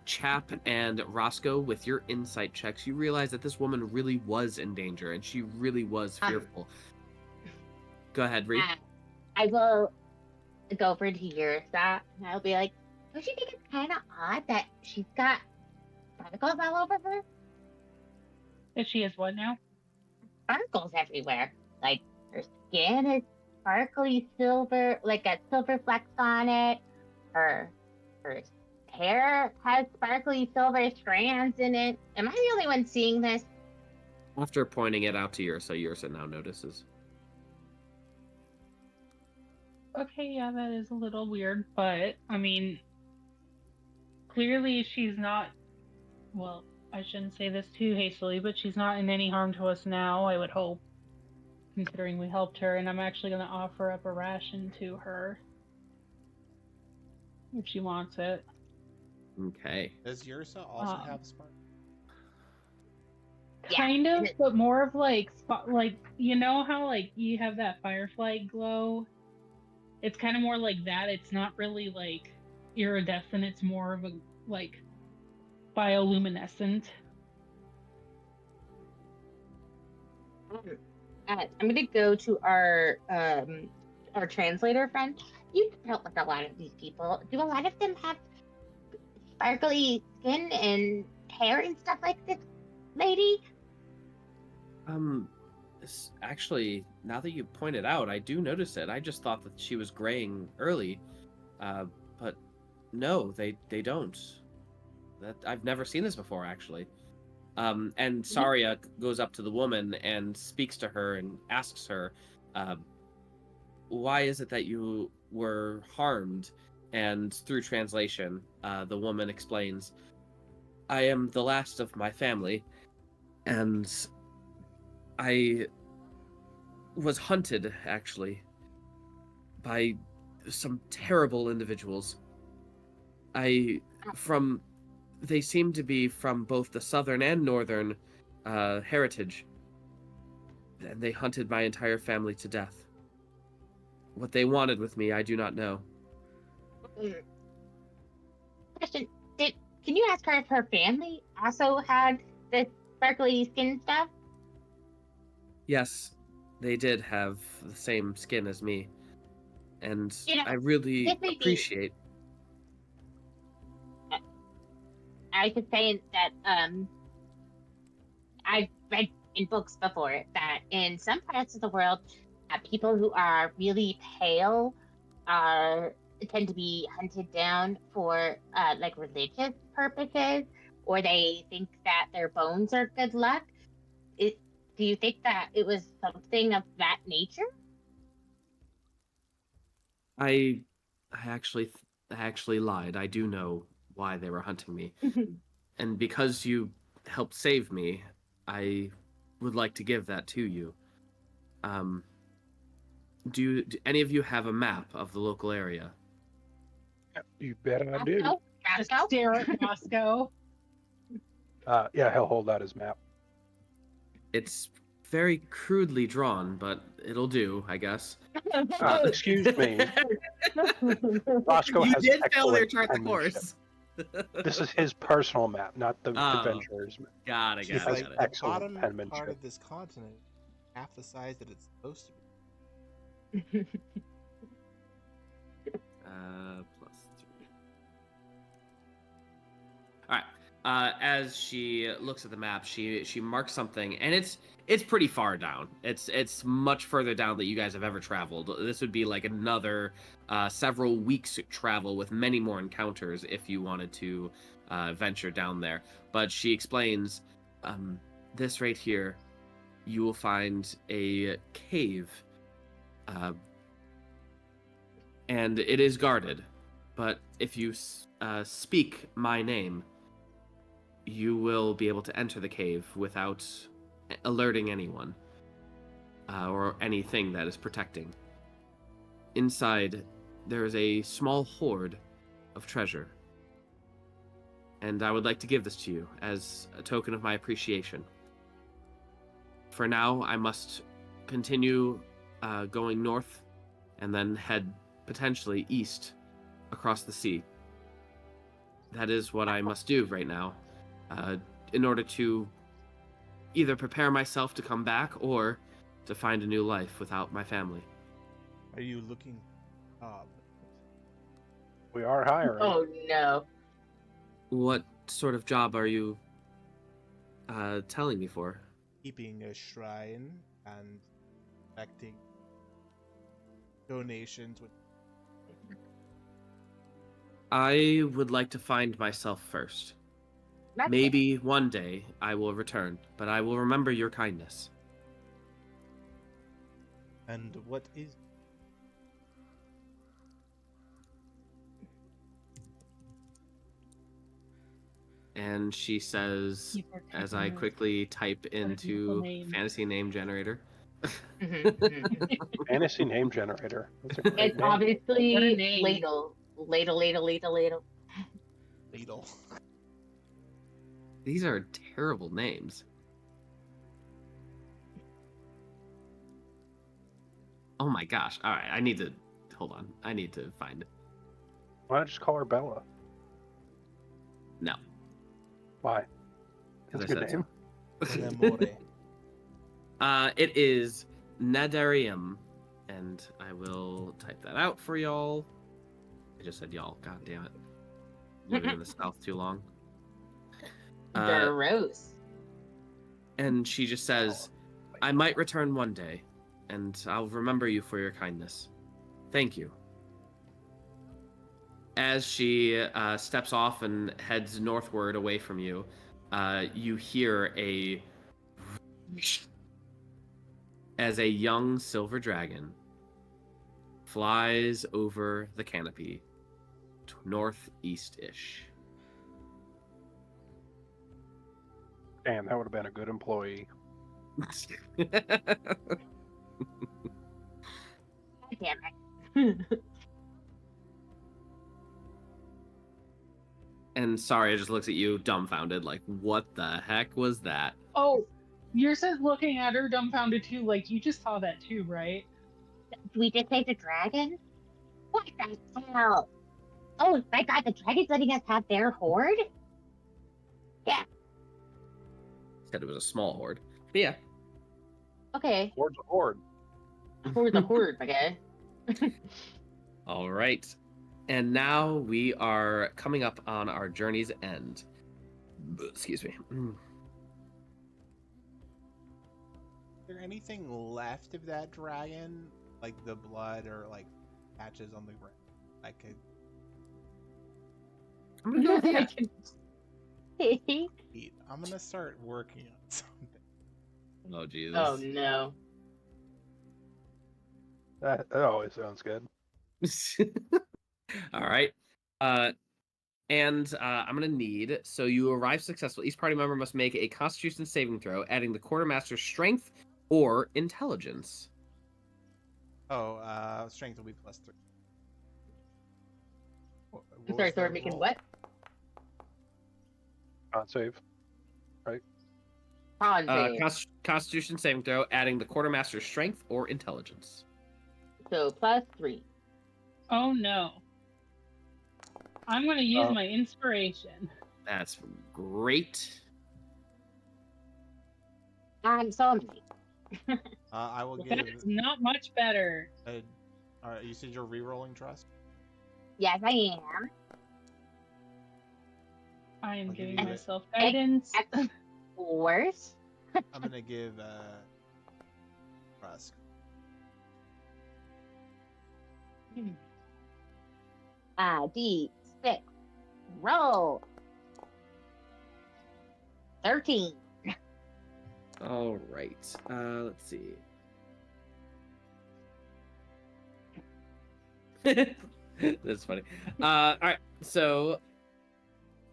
Chap and Roscoe, with your insight checks, you realize that this woman really was in danger, and she really was fearful. Go ahead, Reed. I will go over to Yersa, and I'll be like, don't you think it's kind of odd that she's got particles all over her? If she is what now? Sparkles everywhere. Like, her skin is sparkly silver, like got silver flecks on it. Her hair has sparkly silver strands in it. Am I the only one seeing this? After pointing it out to Yersa now notices. Okay, yeah, that is a little weird, but I mean, clearly she's not. Well, I shouldn't say this too hastily, but she's not in any harm to us now, I would hope, considering we helped her, and I'm actually going to offer up a ration to her if she wants it. Okay. Does Yersa also have spark? Kind of, but more of like you know how like you have that firefly glow? It's kind of more like that. It's not really like iridescent. It's more of a like bioluminescent. I'm gonna go to our translator friend. You've dealt with a lot of these people. Do a lot of them have sparkly skin and hair and stuff like this, lady? Actually, now that you point it out, I do notice it. I just thought that she was graying early, but no, they don't. That I've never seen this before, actually. And Saria goes up to the woman and speaks to her and asks her, Why is it that you were harmed? And through translation, the woman explains, I am the last of my family, and I was hunted, actually, by some terrible individuals. They seem to be from both the southern and northern heritage, and they hunted my entire family to death. What they wanted with me, I do not know. Question: Can you ask her if her family also had the sparkly skin stuff? Yes, they did have the same skin as me, and I this really may be- appreciate. I was just saying that I've read in books before that in some parts of the world, people who are really pale tend to be hunted down for like religious purposes, or they think that their bones are good luck. Do you think that it was something of that nature? I actually lied. I do know why they were hunting me, and because you helped save me, I would like to give that to you. Do any of you have a map of the local area? You bet I do. Just Roscoe? stare at Roscoe. Yeah, he'll hold out his map. It's very crudely drawn, but it'll do, I guess. Excuse me. Roscoe You has did fail their excellent chart the penmanship. course. This is his personal map, not the Oh. adventurer's map. Got it, She's got it, like got it. the Excellent bottom penmanship. part of this continent, half the size that it's supposed to be. +3. All right. As she looks at the map, she marks something, and it's pretty far down. It's much further down than you guys have ever traveled. This would be like another several weeks travel with many more encounters if you wanted to venture down there. But she explains, this right here, you will find a cave, and it is guarded. But if you speak my name, you will be able to enter the cave without alerting anyone or anything that is protecting. Inside, there is a small hoard of treasure, and I would like to give this to you as a token of my appreciation. For now, I must continue going north and then head potentially east across the sea. That is what I must do right now. In order to either prepare myself to come back or to find a new life without my family. Are you looking up? We are hiring. Oh no. What sort of job are you telling me for? Keeping a shrine and collecting donations with I would like to find myself first. Maybe one day I will return, but I will remember your kindness. and what is And she says, Keep our as I technical- quickly type into name. fantasy name generator. Fantasy name generator. That's a great It's name. What a obviously name. ladle. ladle? These are terrible names. Oh my gosh. All right, I need to hold on. I need to find it. Why not just call her Bella? No. Why? Because That's a I good said name. Amore. It is Nadarium, and I will type that out for y'all. I just said y'all. God damn it. Living in the South too long. Gross. And she just says, I might return one day, and I'll remember you for your kindness. Thank you. As she steps off and heads northward away from you, you hear as a young silver dragon flies over the canopy northeast-ish. Damn, that would have been a good employee. Damn it. And Saria just looks at you dumbfounded, like, what the heck was that? Oh, Yersa's looking at her dumbfounded too. Like, you just saw that too, right? We just saved a dragon? What the hell? Oh my god, the dragon's letting us have their horde? Yeah, Said it was a small horde. But yeah. okay. Hord's a horde. Horde's a horde, okay? All right. And now we are coming up on our journey's end. Excuse me. Is there anything left of that dragon? Like the blood or like patches on the ground? I could I'm gonna go with yeah. eat. I'm gonna start working on something. Oh, Jesus. Oh no. That always sounds good. All right. And I'm going to need, so you arrive successful. Each party member must make a Constitution saving throw, adding the quartermaster's strength or intelligence. Oh, strength will be +3. What Sorry, was so we're the making roll? what? Not save. Con save. Constitution saving throw, adding the quartermaster's strength or intelligence. So +3. Oh no. I'm going to use my inspiration. That's great. So am I. I will give. That's not much better. All right, you said you're re-rolling Trust. Yes, I am. I am I'll give giving you myself guidance. Worse. I'm gonna give Rusk. D6. Roll. 13. All right. Let's see. That's funny. All right. So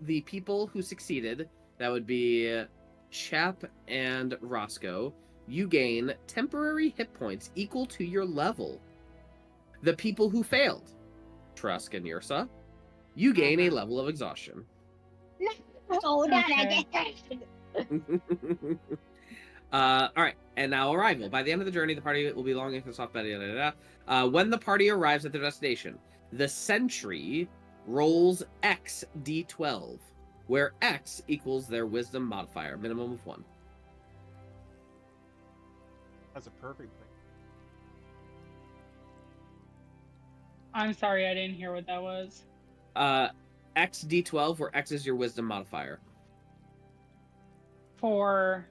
the people who succeeded, that would be Chap and Roscoe, you gain temporary hit points equal to your level. The people who failed, Trusk and Yersa, you gain a level of exhaustion. No, not Okay. again. All right, and now arrival. By the end of the journey, the party will be long into the soft bed. When the party arrives at their destination, the sentry rolls X D12, where X equals their wisdom modifier, minimum of 1. That's a perfect thing. I'm sorry, I didn't hear what that was. X D12, where X is your wisdom modifier. For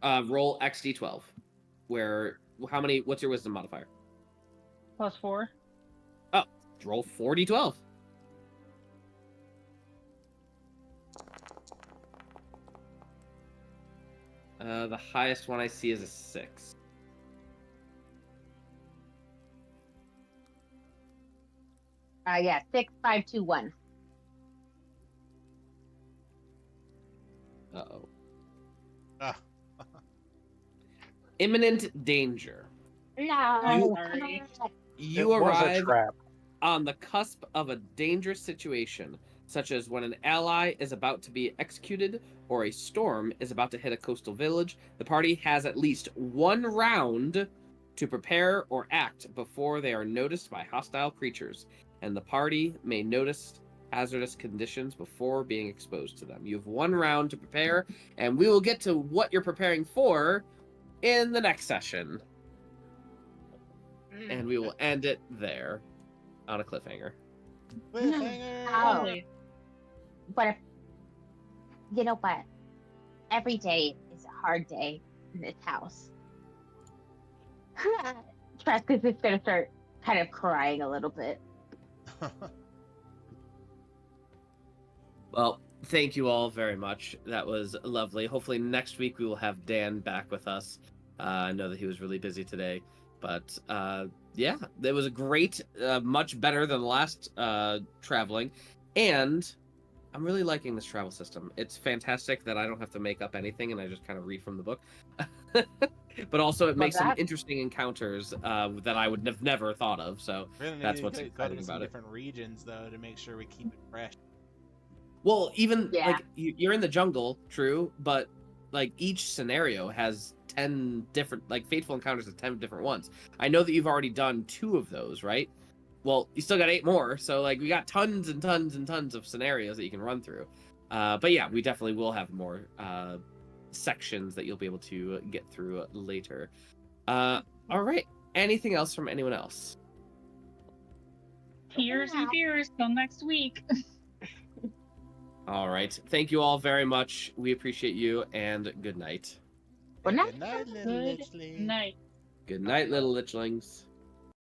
Roll X D12, where what's your wisdom modifier? +4. Roll 4d12. The highest one I see is a 6. Yeah, 6, 5, 2, 1. Uh-oh. Ah. Imminent danger. No. Sorry. You It was a arrive trap. on the cusp of a dangerous situation, such as when an ally is about to be executed or a storm is about to hit a coastal village. The party has at least 1 round to prepare or act before they are noticed by hostile creatures, and the party may notice hazardous conditions before being exposed to them. You have 1 round to prepare, and we will get to what you're preparing for in the next session. And we will end it there on a cliffhanger. Cliffhanger! Ow. Lovely. But if, you know what? Every day is a hard day in this house. Trusk is just gonna start kind of crying a little bit. Well, thank you all very much. That was lovely. Hopefully next week we will have Dan back with us. I know that he was really busy today, but yeah, it was a great, much better than the last traveling, and I'm really liking this travel system. It's fantastic that I don't have to make up anything and I just kind of read from the book. But also it makes some that. interesting encounters that I would have never thought of. So Really that's need what's to go exciting to some about it. different regions though to make sure we keep it fresh. Well, even Yeah. like you're in the jungle, true, but like each scenario has 10 different, like Fateful Encounters has 10 different ones. I know that you've already done 2 of those, right? Well, you still got 8 more, so like we got tons and tons and tons of scenarios that you can run through. But yeah, we definitely will have more sections that you'll be able to get through later. All right. Anything else from anyone else? Tears and fears till next week. All right. Thank you all very much. We appreciate you, and good night. Good night. Good night, little Good Litchling. night. Good night, little lichlings.